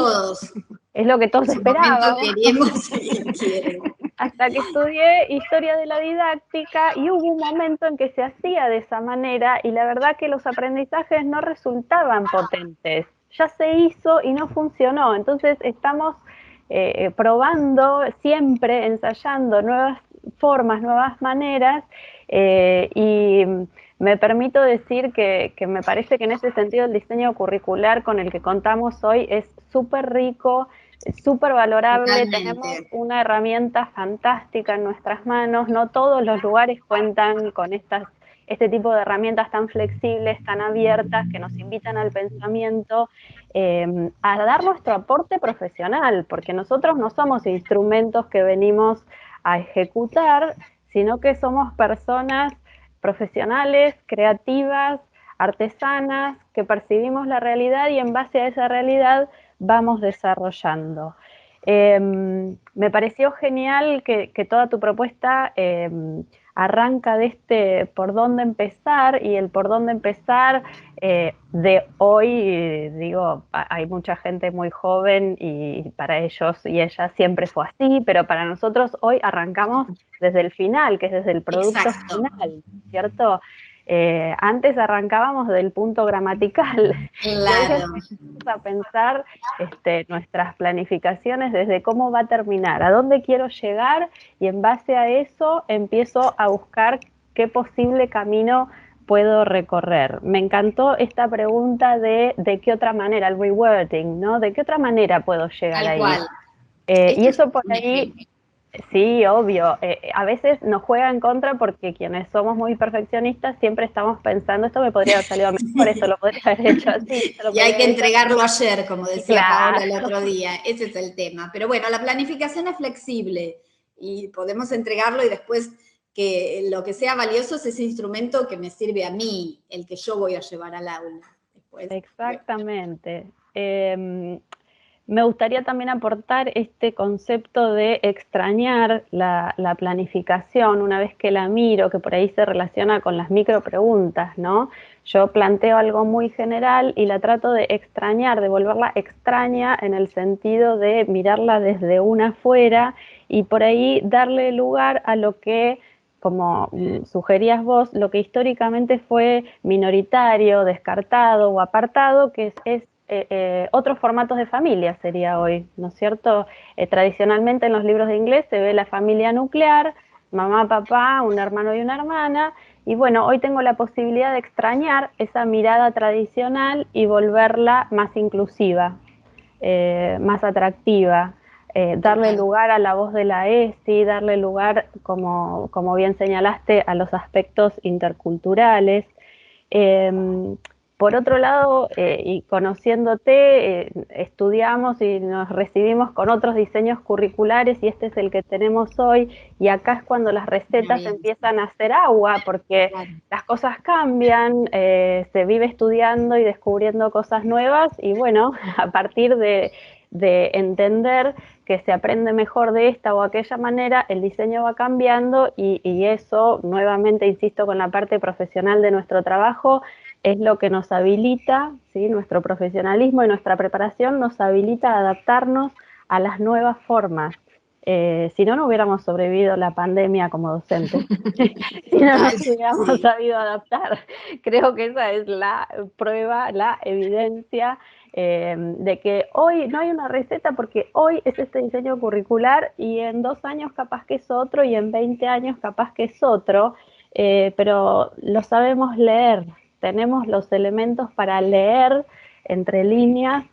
Es lo que todos esperábamos. Queríamos y quieren. Hasta que estudié Historia de la Didáctica y hubo un momento en que se hacía de esa manera y la verdad que los aprendizajes no resultaban potentes. Ya se hizo y no funcionó. Entonces estamos probando siempre, ensayando nuevas formas, nuevas maneras y me permito decir que me parece que en ese sentido el diseño curricular con el que contamos hoy es súper rico, súper valorable. Totalmente. Tenemos una herramienta fantástica en nuestras manos. No todos los lugares cuentan con este tipo de herramientas tan flexibles, tan abiertas, que nos invitan al pensamiento, a dar nuestro aporte profesional, porque nosotros no somos instrumentos que venimos a ejecutar, sino que somos personas profesionales, creativas, artesanas, que percibimos la realidad y en base a esa realidad vamos desarrollando. Me pareció genial que toda tu propuesta arranca de por dónde empezar, y el por dónde empezar de hoy, digo, hay mucha gente muy joven y para ellos y ellas siempre fue así, pero para nosotros hoy arrancamos desde el final, que es desde el producto final, ¿cierto? Antes arrancábamos del punto gramatical. Claro. Empezamos a pensar nuestras planificaciones desde cómo va a terminar, a dónde quiero llegar, y en base a eso empiezo a buscar qué posible camino puedo recorrer. Me encantó esta pregunta de qué otra manera, el rewording, ¿no? ¿De qué otra manera puedo llegar ahí? Y eso por ahí... Sí, obvio. A veces nos juega en contra porque quienes somos muy perfeccionistas siempre estamos pensando, esto me podría haber salido mejor, esto lo podría haber hecho así. Y hay que entregarlo ayer, como decía Claro. Paola el otro día. Ese es el tema. Pero bueno, la planificación es flexible y podemos entregarlo y después que lo que sea valioso es ese instrumento que me sirve a mí, el que yo voy a llevar al aula. Después, exactamente. Me gustaría también aportar este concepto de extrañar la planificación una vez que la miro, que por ahí se relaciona con las micropreguntas, ¿no? Yo planteo algo muy general y la trato de extrañar, de volverla extraña en el sentido de mirarla desde una afuera y por ahí darle lugar a lo que, como sugerías vos, lo que históricamente fue minoritario, descartado o apartado, que es otros formatos de familia sería hoy, ¿no es cierto? Tradicionalmente en los libros de inglés se ve la familia nuclear, mamá, papá, un hermano y una hermana, y bueno, hoy tengo la posibilidad de extrañar esa mirada tradicional y volverla más inclusiva, más atractiva, darle lugar a la voz de la ESI, darle lugar, como bien señalaste, a los aspectos interculturales. Por otro lado, y conociéndote, estudiamos y nos recibimos con otros diseños curriculares y este es el que tenemos hoy, y acá es cuando las recetas empiezan a hacer agua, porque las cosas cambian, se vive estudiando y descubriendo cosas nuevas, y bueno, a partir de entender que se aprende mejor de esta o aquella manera, el diseño va cambiando y eso, nuevamente insisto con la parte profesional de nuestro trabajo, es lo que nos habilita, ¿sí? Nuestro profesionalismo y nuestra preparación nos habilita a adaptarnos a las nuevas formas. Si no, no hubiéramos sobrevivido la pandemia como docentes. Si no nos hubiéramos sabido adaptar. Creo que esa es la prueba, la evidencia de que hoy no hay una receta porque hoy es este diseño curricular y en 2 años capaz que es otro y en 20 años capaz que es otro, pero lo sabemos leer. Tenemos los elementos para leer entre líneas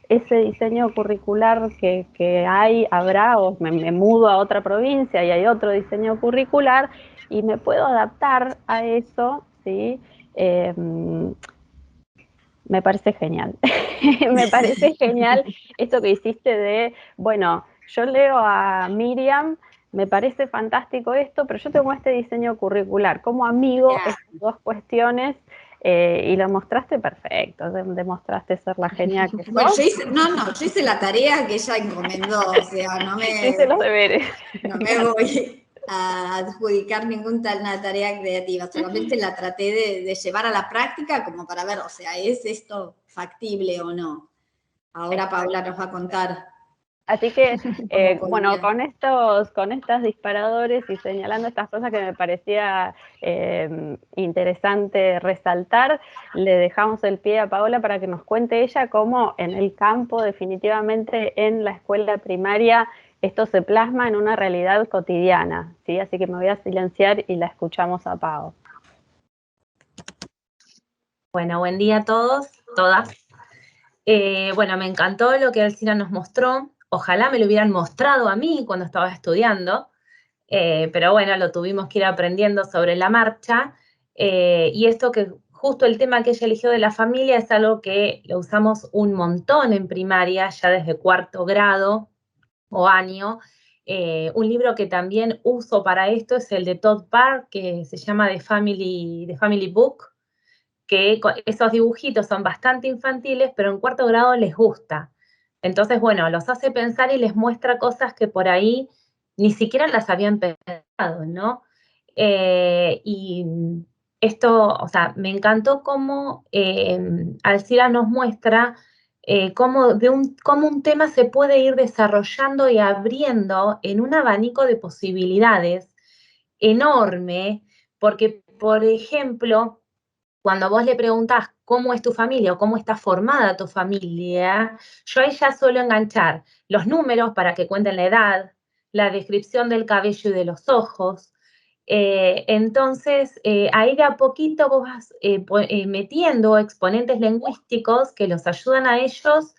ese diseño curricular que habrá, o me mudo a otra provincia y hay otro diseño curricular y me puedo adaptar a eso, ¿sí? Me parece genial. Me parece genial esto que hiciste de, bueno, yo leo a Miriam, me parece fantástico esto, pero yo tengo este diseño curricular. Como amigo, estas dos cuestiones, y lo mostraste perfecto, demostraste ser la genia que sos. Bueno, yo hice la tarea que ella encomendó, o sea, hice los deberes. No me voy a adjudicar ninguna tarea creativa, solamente la traté de llevar a la práctica como para ver, o sea, ¿es esto factible o no? Ahora Paula nos va a contar. Así que, bueno, con estos disparadores y señalando estas cosas que me parecía interesante resaltar, le dejamos el pie a Paola para que nos cuente ella cómo en el campo, definitivamente en la escuela primaria, esto se plasma en una realidad cotidiana, ¿sí? Así que me voy a silenciar y la escuchamos a Pao. Bueno, buen día a todos, todas. Bueno, me encantó lo que Alcina nos mostró. Ojalá me lo hubieran mostrado a mí cuando estaba estudiando, pero bueno, lo tuvimos que ir aprendiendo sobre la marcha. Y esto que justo el tema que ella eligió de la familia es algo que lo usamos un montón en primaria, ya desde 4º grado o año. Un libro que también uso para esto es el de Todd Parr, que se llama The Family Book, que esos dibujitos son bastante infantiles, pero en 4º grado les gusta. Entonces, bueno, los hace pensar y les muestra cosas que por ahí ni siquiera las habían pensado, ¿no? Y esto, o sea, me encantó cómo Alcira nos muestra cómo un tema se puede ir desarrollando y abriendo en un abanico de posibilidades enorme, porque, por ejemplo, cuando vos le preguntás cómo es tu familia o cómo está formada tu familia, yo ahí ya suelo enganchar los números para que cuenten la edad, la descripción del cabello y de los ojos. Entonces, ahí de a poquito vos vas metiendo exponentes lingüísticos que los ayudan a ellos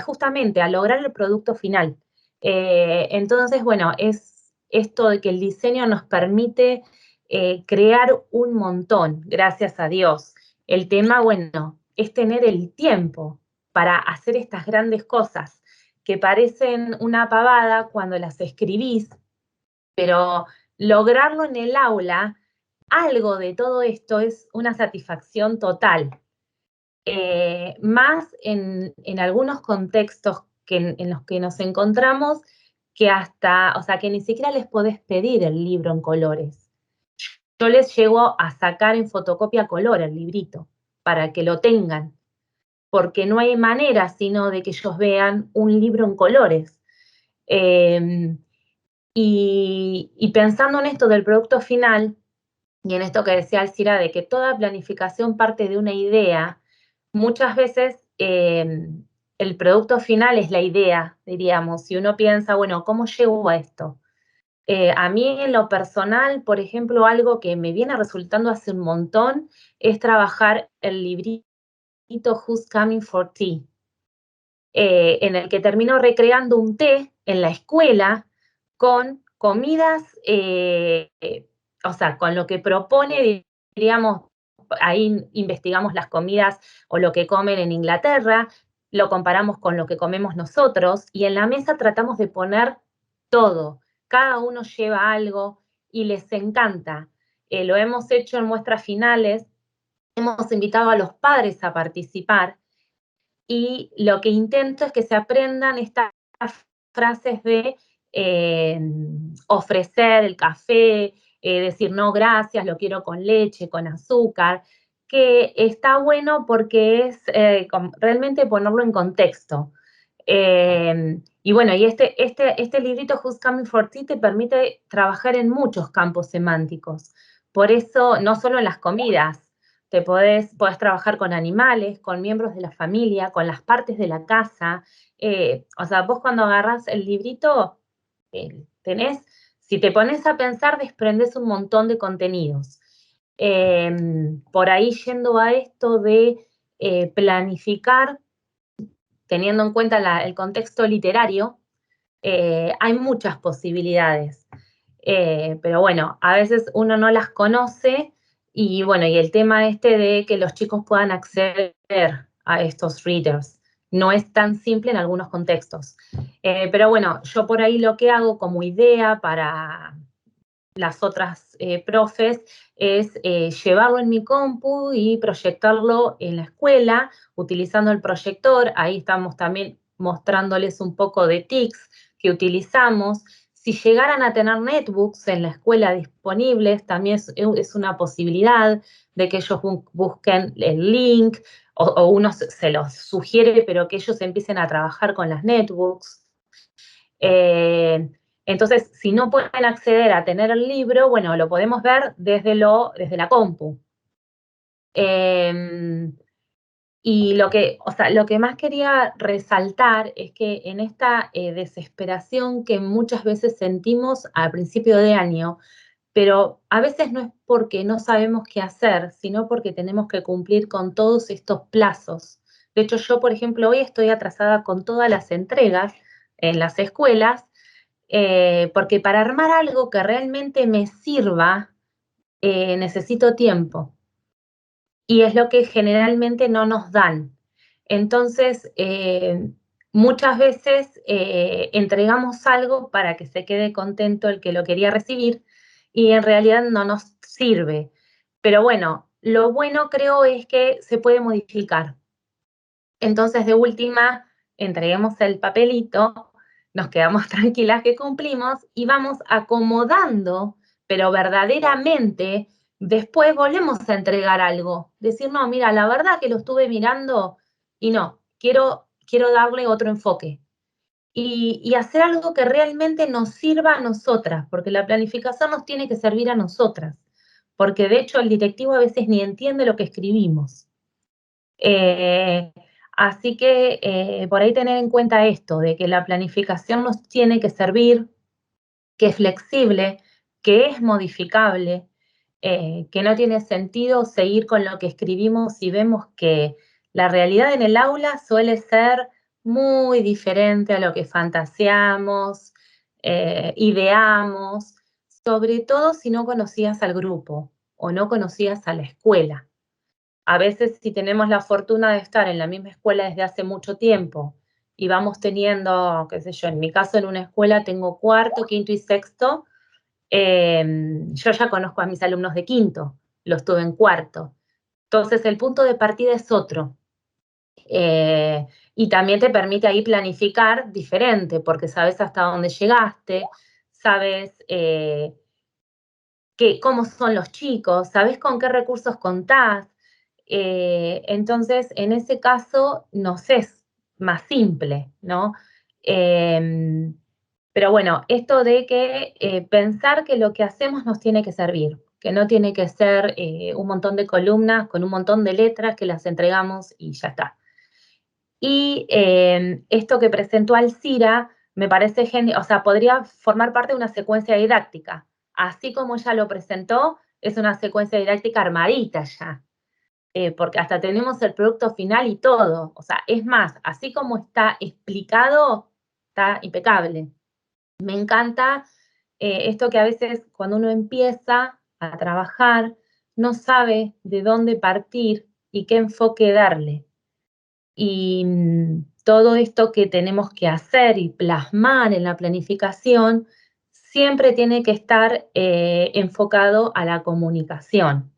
justamente a lograr el producto final. Entonces, bueno, es esto de que el diseño nos permite crear un montón, gracias a Dios. El tema, bueno, es tener el tiempo para hacer estas grandes cosas que parecen una pavada cuando las escribís, pero lograrlo en el aula, algo de todo esto es una satisfacción total. Más en algunos contextos en los que nos encontramos, que hasta, o sea, que ni siquiera les podés pedir el libro en colores. Yo les llego a sacar en fotocopia color el librito para que lo tengan, porque no hay manera sino de que ellos vean un libro en colores. Y pensando en esto del producto final, y en esto que decía Alcira, de que toda planificación parte de una idea, muchas veces el producto final es la idea, diríamos. Si uno piensa, bueno, ¿cómo llego a esto? A mí en lo personal, por ejemplo, algo que me viene resultando hace un montón es trabajar el librito Who's Coming for Tea, en el que termino recreando un té en la escuela con comidas, o sea, con lo que propone, diríamos, ahí investigamos las comidas o lo que comen en Inglaterra, lo comparamos con lo que comemos nosotros, y en la mesa tratamos de poner todo. Cada uno lleva algo y les encanta. Lo hemos hecho en muestras finales, hemos invitado a los padres a participar, y lo que intento es que se aprendan estas frases de ofrecer el café, decir no gracias, lo quiero con leche, con azúcar, que está bueno porque es realmente ponerlo en contexto. Y bueno, y este librito Who's Coming for Tea te permite trabajar en muchos campos semánticos. Por eso, no solo en las comidas, podés trabajar con animales, con miembros de la familia, con las partes de la casa. O sea, vos cuando agarrás el librito, si te pones a pensar, desprendes un montón de contenidos. Por ahí yendo a esto de planificar, teniendo en cuenta el contexto literario, hay muchas posibilidades. Pero bueno, a veces uno no las conoce, y bueno, y el tema de que los chicos puedan acceder a estos readers no es tan simple en algunos contextos. Pero bueno, yo por ahí lo que hago como idea para las otras profes es llevarlo en mi compu y proyectarlo en la escuela utilizando el proyector. Ahí estamos también mostrándoles un poco de tics que utilizamos. Si llegaran a tener netbooks en la escuela disponibles, también es una posibilidad de que ellos busquen el link, o uno se los sugiere, pero que ellos empiecen a trabajar con las netbooks. Entonces, si no pueden acceder a tener el libro, bueno, lo podemos ver desde la compu. Y lo que más quería resaltar es que en esta desesperación que muchas veces sentimos al principio de año, pero a veces no es porque no sabemos qué hacer, sino porque tenemos que cumplir con todos estos plazos. De hecho, yo, por ejemplo, hoy estoy atrasada con todas las entregas en las escuelas, porque para armar algo que realmente me sirva, necesito tiempo. Y es lo que generalmente no nos dan. Entonces, muchas veces entregamos algo para que se quede contento el que lo quería recibir, y en realidad no nos sirve. Pero bueno, lo bueno creo es que se puede modificar. Entonces, de última, entreguemos el papelito, nos quedamos tranquilas que cumplimos y vamos acomodando, pero verdaderamente después volvemos a entregar algo. Decir, no, mira, la verdad que lo estuve mirando y no, quiero darle otro enfoque. Y hacer algo que realmente nos sirva a nosotras, porque la planificación nos tiene que servir a nosotras, porque de hecho el directivo a veces ni entiende lo que escribimos. Así que por ahí tener en cuenta esto, de que la planificación nos tiene que servir, que es flexible, que es modificable, que no tiene sentido seguir con lo que escribimos si vemos que la realidad en el aula suele ser muy diferente a lo que fantaseamos, ideamos, sobre todo si no conocías al grupo o no conocías a la escuela. A veces, si tenemos la fortuna de estar en la misma escuela desde hace mucho tiempo y vamos teniendo, qué sé yo, en mi caso en una escuela tengo cuarto, quinto y sexto, yo ya conozco a mis alumnos de quinto, los tuve en cuarto. Entonces, el punto de partida es otro. Y también te permite ahí planificar diferente, porque sabes hasta dónde llegaste, sabes cómo son los chicos, sabes con qué recursos contás. Entonces, en ese caso, nos es más simple, ¿no? Pero bueno, esto de que pensar que lo que hacemos nos tiene que servir, que no tiene que ser un montón de columnas con un montón de letras que las entregamos y ya está. Y esto que presentó Alcira me parece genial, o sea, podría formar parte de una secuencia didáctica. Así como ella lo presentó, es una secuencia didáctica armadita ya. Porque hasta tenemos el producto final y todo. O sea, es más, así como está explicado, está impecable. Me encanta esto que a veces cuando uno empieza a trabajar, no sabe de dónde partir y qué enfoque darle. Y todo esto que tenemos que hacer y plasmar en la planificación siempre tiene que estar enfocado a la comunicación.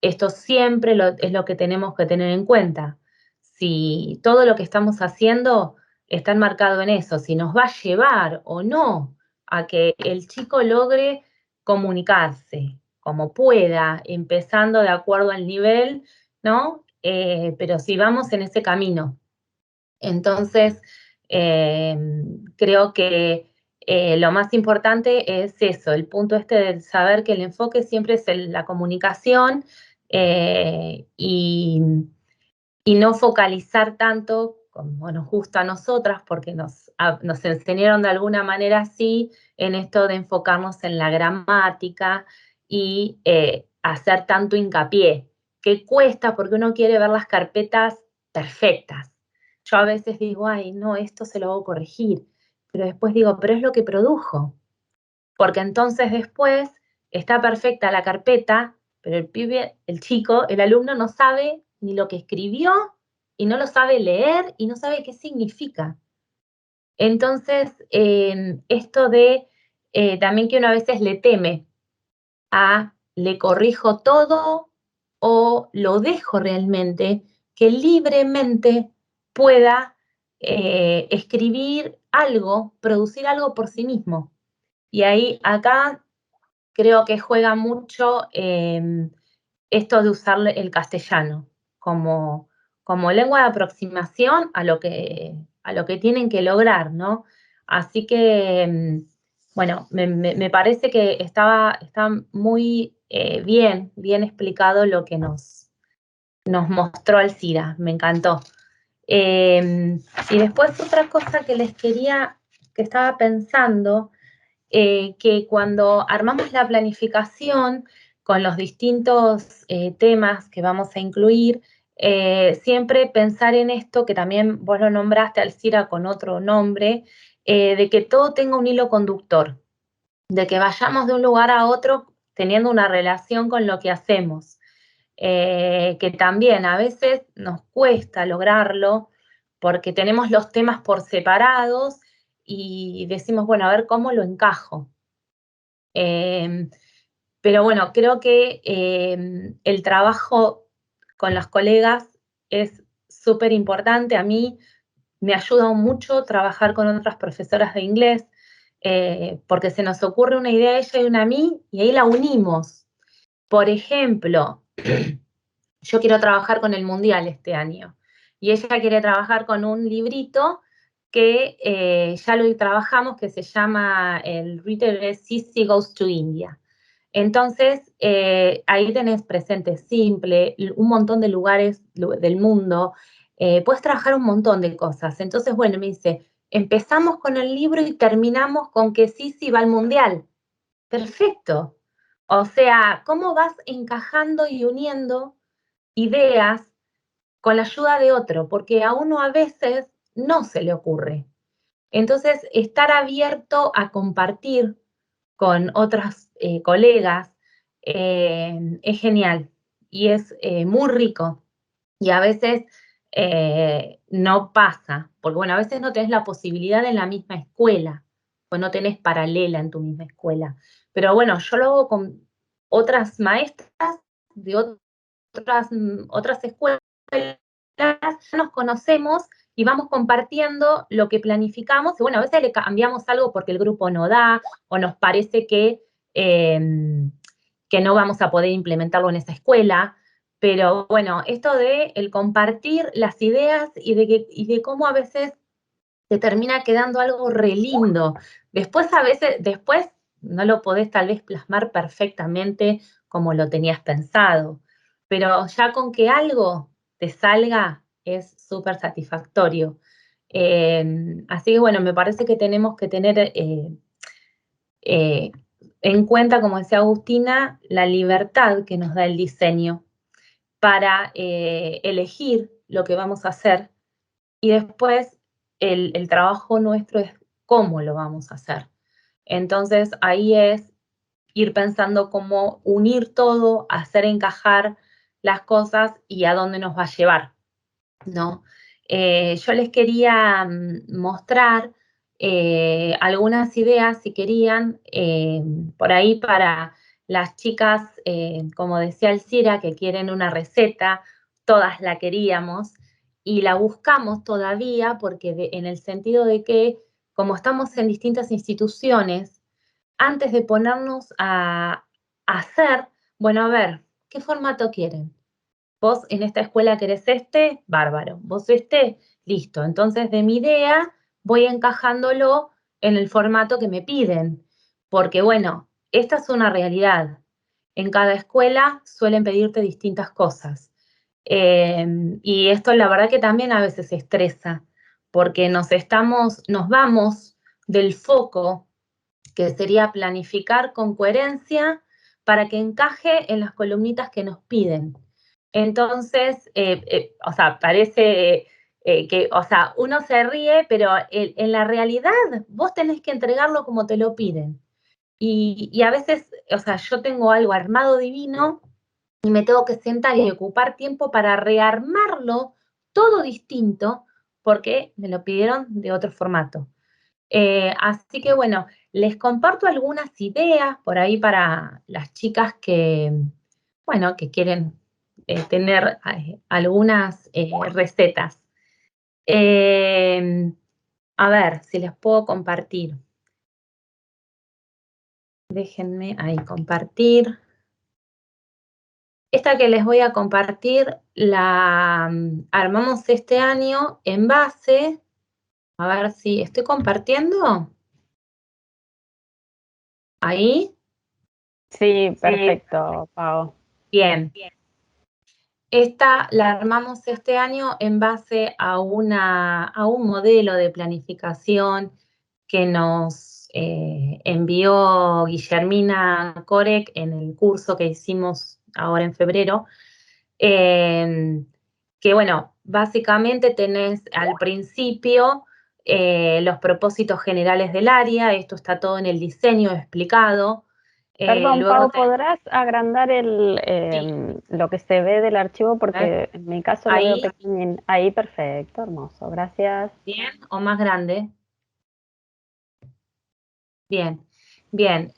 Esto siempre es lo que tenemos que tener en cuenta. Si todo lo que estamos haciendo está enmarcado en eso, si nos va a llevar o no a que el chico logre comunicarse como pueda, empezando de acuerdo al nivel, ¿no? Pero si vamos en ese camino. Entonces, creo que lo más importante es eso, el punto este de saber que el enfoque siempre es la comunicación y no focalizar tanto como nos gusta a nosotras, porque nos enseñaron de alguna manera así en esto de enfocarnos en la gramática y hacer tanto hincapié, que cuesta porque uno quiere ver las carpetas perfectas. Yo a veces digo, ay, no, esto se lo hago corregir, pero después digo, pero es lo que produjo, porque entonces después está perfecta la carpeta, pero el pibe, el chico, el alumno no sabe ni lo que escribió y no lo sabe leer y no sabe qué significa. Entonces, esto de también que uno a veces le teme a le corrijo todo o lo dejo realmente, que libremente pueda escribir algo, producir algo por sí mismo. Y ahí, acá, creo que juega mucho esto de usar el castellano como lengua de aproximación a lo que tienen que lograr, ¿no? Así que, bueno, me parece que está muy bien explicado lo que nos mostró Alcira, me encantó. Y después otra cosa que que estaba pensando, que cuando armamos la planificación con los distintos temas que vamos a incluir, siempre pensar en esto, que también vos lo nombraste, Alcira, con otro nombre, de que todo tenga un hilo conductor, de que vayamos de un lugar a otro teniendo una relación con lo que hacemos, que también a veces nos cuesta lograrlo porque tenemos los temas por separados y decimos, bueno, a ver cómo lo encajo. Pero bueno, creo que el trabajo con los colegas es súper importante. A mí me ayuda mucho trabajar con otras profesoras de inglés, porque se nos ocurre una idea a ella y una a mí, y ahí la unimos. Por ejemplo, yo quiero trabajar con el Mundial este año, y ella quiere trabajar con un librito que ya lo trabajamos, que se llama el Reader Sissy Goes to India. Entonces, ahí tenés presente simple, un montón de lugares del mundo, puedes trabajar un montón de cosas. Entonces, bueno, me dice, empezamos con el libro y terminamos con que Sissy va al Mundial. Perfecto. O sea, ¿cómo vas encajando y uniendo ideas con la ayuda de otro? Porque a uno a veces no se le ocurre. Entonces, estar abierto a compartir con otras colegas es genial y es muy rico. Y a veces no pasa, porque bueno, a veces no tenés la posibilidad en la misma escuela, pues no tenés paralela en tu misma escuela. Pero bueno, yo lo hago con otras maestras de otras escuelas, nos conocemos y vamos compartiendo lo que planificamos. Y bueno, a veces le cambiamos algo porque el grupo no da o nos parece que no vamos a poder implementarlo en esa escuela. Pero bueno, esto de el compartir las ideas y de cómo a veces te termina quedando algo re lindo. Después no lo podés tal vez plasmar perfectamente como lo tenías pensado, pero ya con que algo te salga es súper satisfactorio. Así que bueno, me parece que tenemos que tener en cuenta, como decía Agustina, la libertad que nos da el diseño para elegir lo que vamos a hacer y después el trabajo nuestro es cómo lo vamos a hacer. Entonces ahí es ir pensando cómo unir todo, hacer encajar las cosas y a dónde nos va a llevar, ¿no? Yo les quería mostrar algunas ideas, si querían, por ahí para las chicas, como decía Elcira, que quieren una receta, todas la queríamos y la buscamos todavía porque en el sentido de que, como estamos en distintas instituciones, antes de ponernos a hacer, bueno, a ver, ¿qué formato quieren? Vos en esta escuela querés este, bárbaro. Vos este, listo. Entonces, de mi idea, voy encajándolo en el formato que me piden. Porque, bueno, esta es una realidad. En cada escuela suelen pedirte distintas cosas. Y esto, la verdad que también a veces estresa, porque nos vamos del foco que sería planificar con coherencia para que encaje en las columnitas que nos piden. Entonces, o sea, parece que, o sea, uno se ríe, pero en la realidad vos tenés que entregarlo como te lo piden. Y a veces, o sea, yo tengo algo armado divino y me tengo que sentar y ocupar tiempo para rearmarlo todo distinto porque me lo pidieron de otro formato. Así que bueno, les comparto algunas ideas por ahí para las chicas que, bueno, que quieren tener algunas recetas. A ver si les puedo compartir. Déjenme ahí compartir. Esta que les voy a compartir la armamos este año en base. A ver si estoy compartiendo. ¿Ahí? Sí, perfecto, Pau. Bien. Esta la armamos este año en base a un modelo de planificación que nos envió Guillermina Corec en el curso que hicimos ahora en febrero. Que bueno, básicamente tenés al principio los propósitos generales del área, esto está todo en el diseño explicado. Perdón, Luego Pau, ¿podrás agrandar lo que se ve del archivo? Porque en mi caso lo veo ahí, pequeño. Ahí, perfecto, hermoso, gracias. bien o más grande. Bien, bien.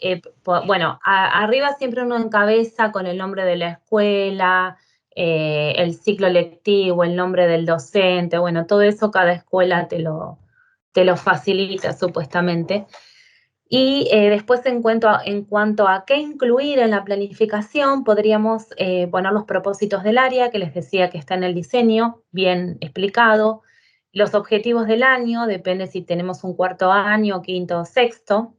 Bueno, arriba siempre uno encabeza con el nombre de la escuela, el ciclo lectivo, el nombre del docente, bueno, todo eso cada escuela te lo facilita supuestamente. Y después en cuanto a qué incluir en la planificación, podríamos poner los propósitos del área, que les decía que está en el diseño, bien explicado. Los objetivos del año, depende si tenemos un cuarto año, quinto o sexto.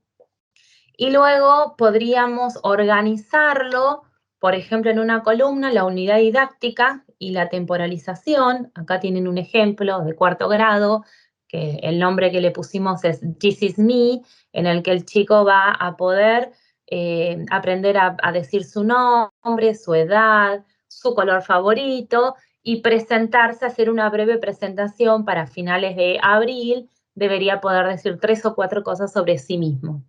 Y luego podríamos organizarlo, por ejemplo, en una columna, la unidad didáctica y la temporalización. Acá tienen un ejemplo de cuarto grado, que el nombre que le pusimos es This is Me, en el que el chico va a poder aprender a decir su nombre, su edad, su color favorito y presentarse, hacer una breve presentación para finales de abril. Debería poder decir 3 o 4 cosas sobre sí mismo.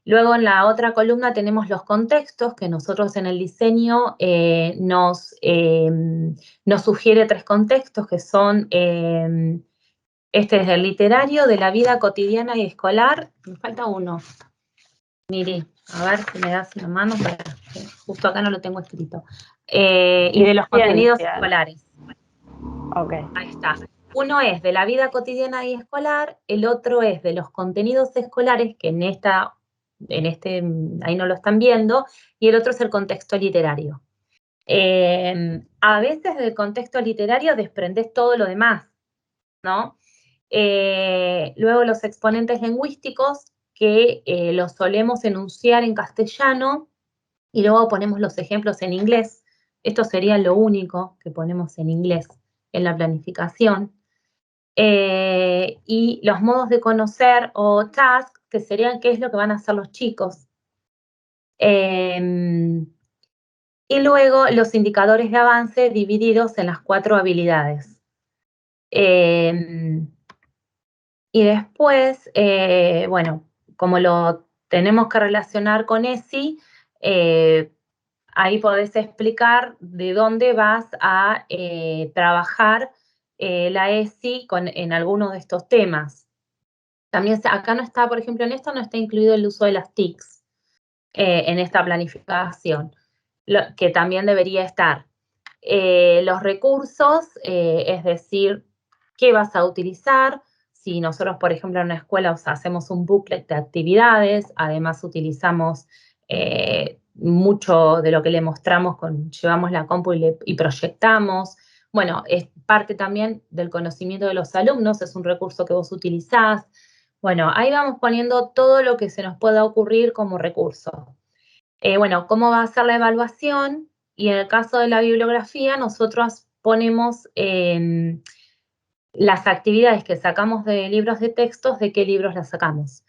Luego en la otra columna tenemos los contextos que nosotros en el diseño nos sugiere 3 contextos que son, este es del literario, de la vida cotidiana y escolar. Me falta uno. Miri, a ver si me das una mano, para, justo acá no lo tengo escrito. Y de los contenidos escolares. Ok. Ahí está. Uno es de la vida cotidiana y escolar, el otro es de los contenidos escolares, que ahí no lo están viendo, y el otro es el contexto literario. A veces del contexto literario desprendes todo lo demás, ¿no? Luego los exponentes lingüísticos, que los solemos enunciar en castellano, y luego ponemos los ejemplos en inglés. Esto sería lo único que ponemos en inglés en la planificación. Y los modos de conocer o tasks, que serían qué es lo que van a hacer los chicos. Y luego los indicadores de avance divididos en las 4 habilidades. Y después, bueno, como lo tenemos que relacionar con ESI, ahí podés explicar de dónde vas a trabajar la ESI en alguno de estos temas. También acá no está, por ejemplo, en esto no está incluido el uso de las TICs en esta planificación, que también debería estar. Los recursos, es decir, qué vas a utilizar. Si nosotros, por ejemplo, en una escuela hacemos un booklet de actividades, además utilizamos mucho de lo que le mostramos, llevamos la compu y proyectamos. Bueno, es parte también del conocimiento de los alumnos, es un recurso que vos utilizás. Bueno, ahí vamos poniendo todo lo que se nos pueda ocurrir como recurso. Bueno, ¿cómo va a ser la evaluación? Y en el caso de la bibliografía, nosotros ponemos las actividades que sacamos de libros de textos, de qué libros las sacamos.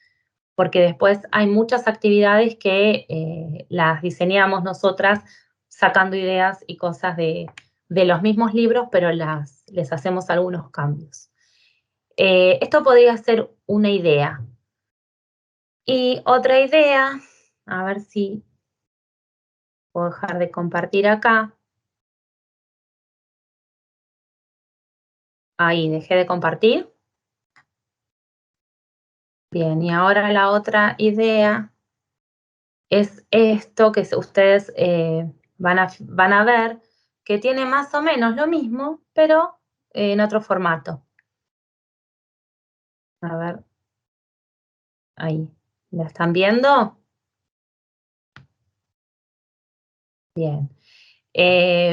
Porque después hay muchas actividades que las diseñamos nosotras sacando ideas y cosas de los mismos libros, pero les hacemos algunos cambios. Esto podría ser una idea. Y otra idea, a ver si puedo dejar de compartir acá. Ahí, dejé de compartir. Bien, y ahora la otra idea es esto que ustedes van a ver, que tiene más o menos lo mismo, pero en otro formato. A ver, ahí, ¿la están viendo? Bien.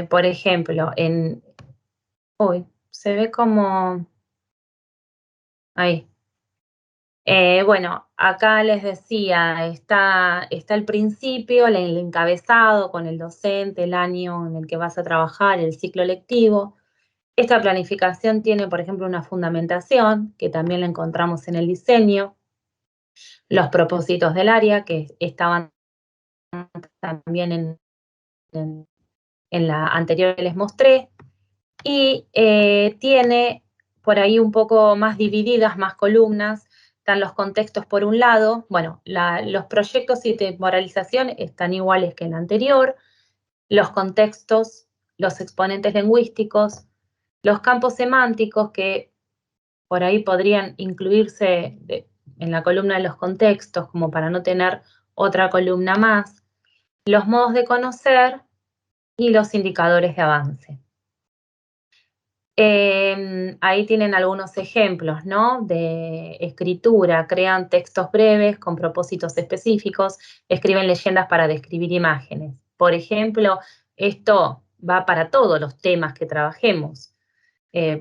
Por ejemplo, uy, se ve como... Ahí. Bueno, acá les decía, está el principio, el encabezado con el docente, el año en el que vas a trabajar, el ciclo lectivo. Esta planificación tiene, por ejemplo, una fundamentación, que también la encontramos en el diseño, los propósitos del área, que estaban también en la anterior que les mostré, y tiene por ahí un poco más divididas, más columnas. Están los contextos por un lado. Bueno, los proyectos y temporalización están iguales que en la anterior. Los contextos, los exponentes lingüísticos, los campos semánticos que por ahí podrían incluirse en la columna de los contextos como para no tener otra columna más. Los modos de conocer y los indicadores de avance. Ahí tienen algunos ejemplos, ¿no? De escritura, crean textos breves con propósitos específicos, escriben leyendas para describir imágenes. Por ejemplo, esto va para todos los temas que trabajemos,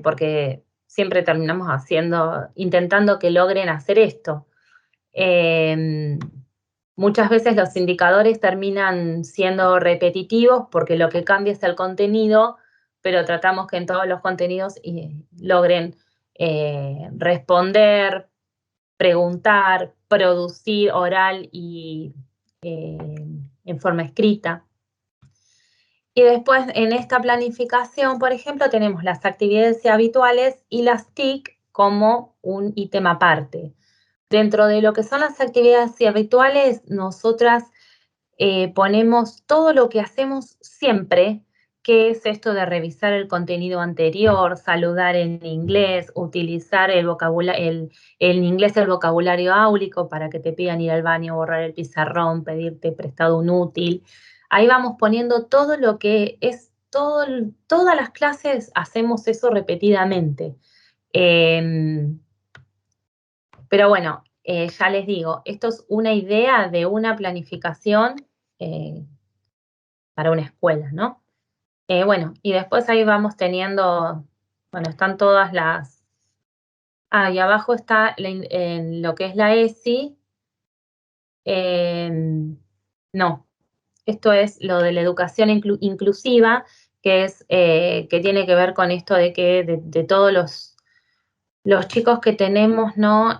porque siempre terminamos intentando que logren hacer esto. Muchas veces los indicadores terminan siendo repetitivos porque lo que cambia es el contenido, pero tratamos que en todos los contenidos logren responder, preguntar, producir oral y en forma escrita. Y después en esta planificación, por ejemplo, tenemos las actividades habituales y las TIC como un ítem aparte. Dentro de lo que son las actividades habituales, nosotras ponemos todo lo que hacemos siempre, que es esto de revisar el contenido anterior, saludar en inglés, utilizar el inglés el vocabulario áulico para que te pidan ir al baño, borrar el pizarrón, pedirte prestado un útil. Ahí vamos poniendo todo lo que es, todas las clases hacemos eso repetidamente. Pero bueno, ya les digo, esto es una idea de una planificación para una escuela, ¿no? Bueno, y después ahí vamos teniendo, bueno, están todas las... Ah, y abajo está en lo que es la ESI. No, esto es lo de la educación inclusiva, que tiene que ver con esto de que de todos los chicos que tenemos, ¿no?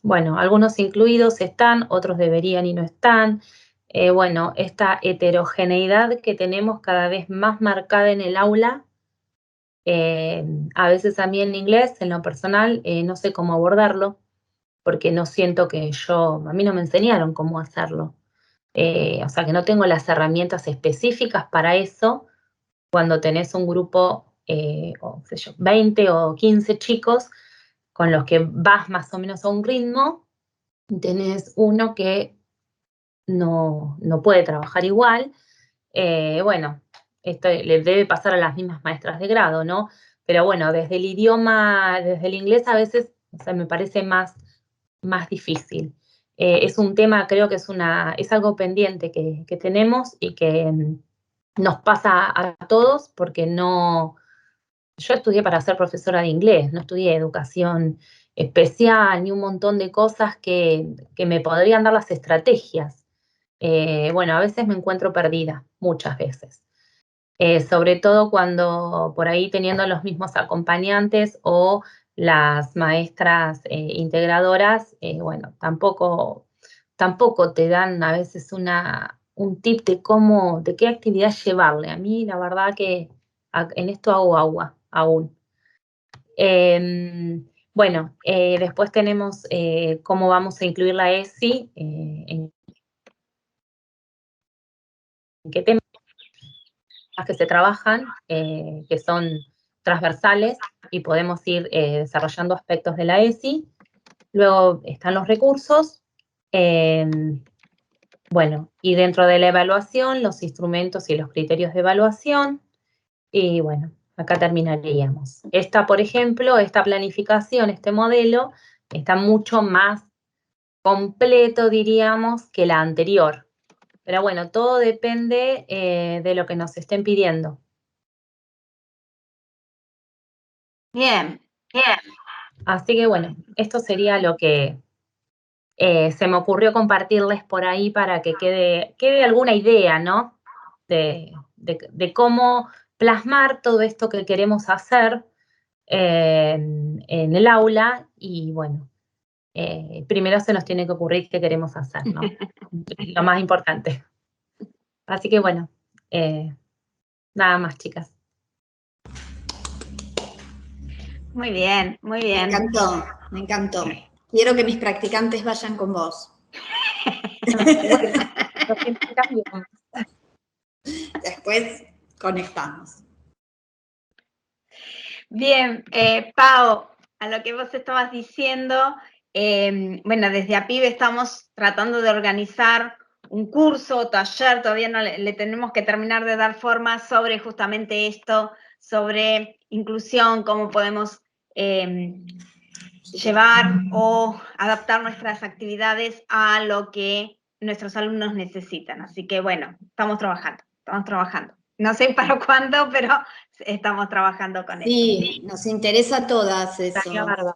Bueno, algunos incluidos están, otros deberían y no están. Bueno, esta heterogeneidad que tenemos cada vez más marcada en el aula, a veces a mí en inglés, en lo personal, no sé cómo abordarlo, porque no siento que a mí no me enseñaron cómo hacerlo. O sea, que no tengo las herramientas específicas para eso cuando tenés un grupo, o, qué sé yo, 20 o 15 chicos con los que vas más o menos a un ritmo, tenés uno que no puede trabajar igual. Bueno, esto le debe pasar a las mismas maestras de grado, ¿no? Pero bueno, desde el idioma, desde el inglés a veces, o sea, me parece más difícil. Es un tema, creo que es algo pendiente que tenemos y que nos pasa a todos porque yo estudié para ser profesora de inglés, no estudié educación especial ni un montón de cosas que me podrían dar las estrategias. Bueno, a veces me encuentro perdida, muchas veces. Sobre todo cuando por ahí teniendo los mismos acompañantes o las maestras integradoras, bueno, tampoco te dan a veces un tip de qué actividad llevarle. A mí la verdad que en esto hago agua aún. Bueno, después tenemos cómo vamos a incluir la ESI, en qué temas que se trabajan, que son transversales y podemos ir desarrollando aspectos de la ESI. Luego están los recursos, bueno, y dentro de la evaluación, los instrumentos y los criterios de evaluación, y bueno, acá terminaríamos. Por ejemplo, esta planificación, este modelo, está mucho más completo, diríamos, que la anterior. Pero bueno, todo depende de lo que nos estén pidiendo. Bien. Así que bueno, esto sería lo que se me ocurrió compartirles por ahí para que quede alguna idea, ¿no? De cómo plasmar todo esto que queremos hacer en el aula y bueno, primero se nos tiene que ocurrir qué queremos hacer, ¿no? Lo más importante. Así que bueno, nada más, chicas. Muy bien, muy bien. Me encantó. Quiero que mis practicantes vayan con vos. Bueno, nos intercambiamos. Después conectamos. Bien, Pau, a lo que vos estabas diciendo, bueno, desde APIB estamos tratando de organizar un curso o taller, todavía no le tenemos que terminar de dar forma sobre justamente esto, sobre inclusión, cómo podemos llevar o adaptar nuestras actividades a lo que nuestros alumnos necesitan. Así que bueno, estamos trabajando. No sé para cuándo, pero estamos trabajando con eso. Sí, nos interesa a todas eso. Estaría bárbaro.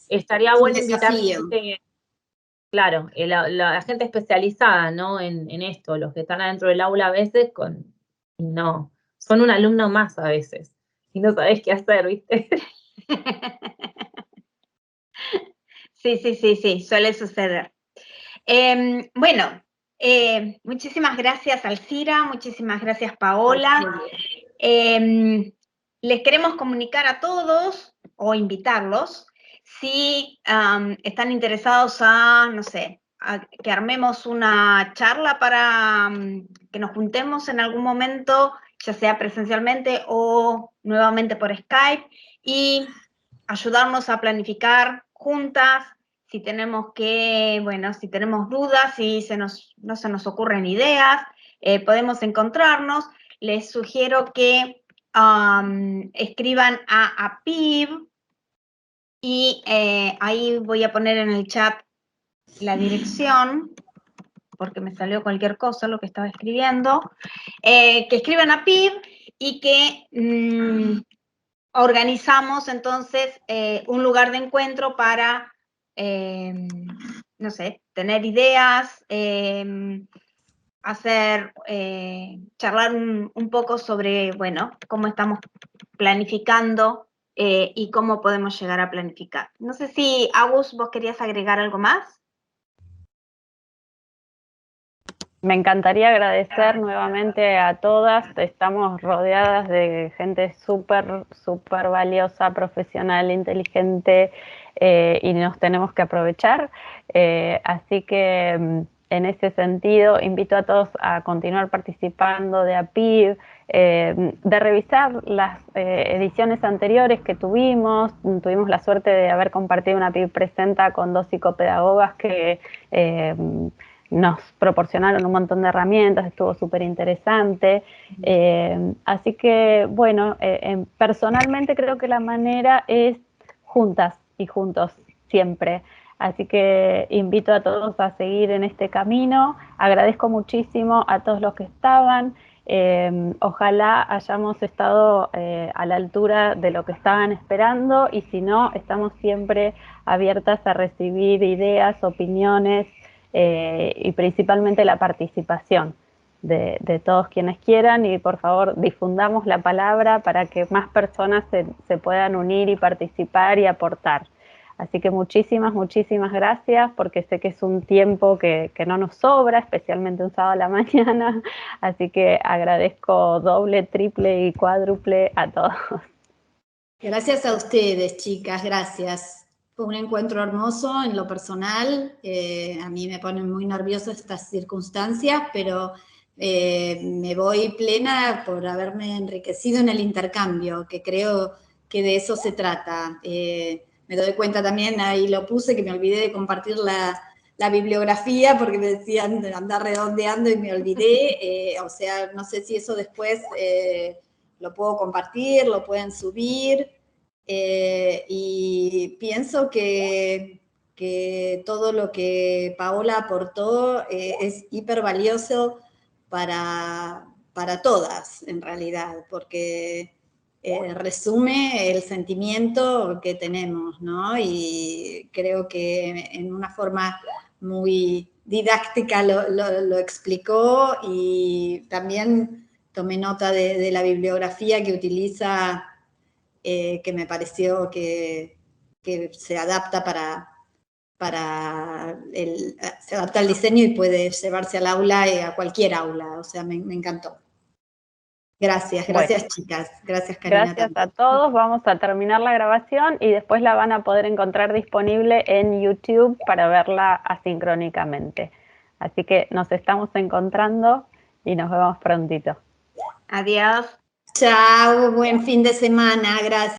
Estaría bueno invitar gente, claro, la gente especializada, ¿no? En esto, los que están adentro del aula a veces, no, son un alumno más a veces, y no sabés qué hacer, ¿viste? Sí, suele suceder. Bueno, muchísimas gracias, Alcira, muchísimas gracias, Paola. Les queremos comunicar a todos o invitarlos si están interesados no sé, a que armemos una charla para que nos juntemos en algún momento, ya sea presencialmente o nuevamente por Skype, y ayudarnos a planificar juntas. Si tenemos si tenemos dudas, si no se nos ocurren ideas, podemos encontrarnos. Les sugiero que escriban a APIB y ahí voy a poner en el chat la dirección, porque me salió cualquier cosa lo que estaba escribiendo, que escriban a APIB y que organizamos entonces un lugar de encuentro para, no sé, tener ideas, charlar un poco sobre, bueno, cómo estamos planificando y cómo podemos llegar a planificar. No sé si, Agus, vos querías agregar algo más. Me encantaría agradecer nuevamente a todas. Estamos rodeadas de gente súper, súper valiosa, profesional, inteligente, y nos tenemos que aprovechar. Así que en ese sentido invito a todos a continuar participando de APIB, de revisar las ediciones anteriores que tuvimos. Tuvimos la suerte de haber compartido una APIB Presenta con 2 psicopedagogas que nos proporcionaron un montón de herramientas, estuvo súper interesante. Así que, bueno, personalmente creo que la manera es juntas y juntos, siempre. Así que invito a todos a seguir en este camino. Agradezco muchísimo a todos los que estaban. Ojalá hayamos estado a la altura de lo que estaban esperando, y si no, estamos siempre abiertas a recibir ideas, opiniones, y principalmente la participación de todos quienes quieran, y por favor difundamos la palabra para que más personas se puedan unir y participar y aportar. Así que muchísimas, muchísimas gracias, porque sé que es un tiempo que no nos sobra, especialmente un sábado a la mañana, así que agradezco doble, triple y cuádruple a todos. Gracias a ustedes, chicas, gracias. Fue un encuentro hermoso en lo personal. A mí me ponen muy nerviosa estas circunstancias, pero me voy plena por haberme enriquecido en el intercambio, que creo que de eso se trata. Me doy cuenta también, ahí lo puse, que me olvidé de compartir la bibliografía porque me decían andar redondeando y me olvidé. O sea, no sé si eso después lo puedo compartir, lo pueden subir. Y pienso que todo lo que Paola aportó es hiper valioso para todas, en realidad, porque resume el sentimiento que tenemos, ¿no? Y creo que en una forma muy didáctica lo explicó, y también tomé nota de la bibliografía que utiliza, que me pareció que se adapta se adapta al diseño y puede llevarse al aula, a cualquier aula. O sea, me encantó. Gracias, gracias, bueno, chicas. Gracias, Karina. Gracias también a todos. Vamos a terminar la grabación y después la van a poder encontrar disponible en YouTube para verla asincrónicamente. Así que nos estamos encontrando y nos vemos prontito. Adiós. Chao, buen fin de semana. Gracias.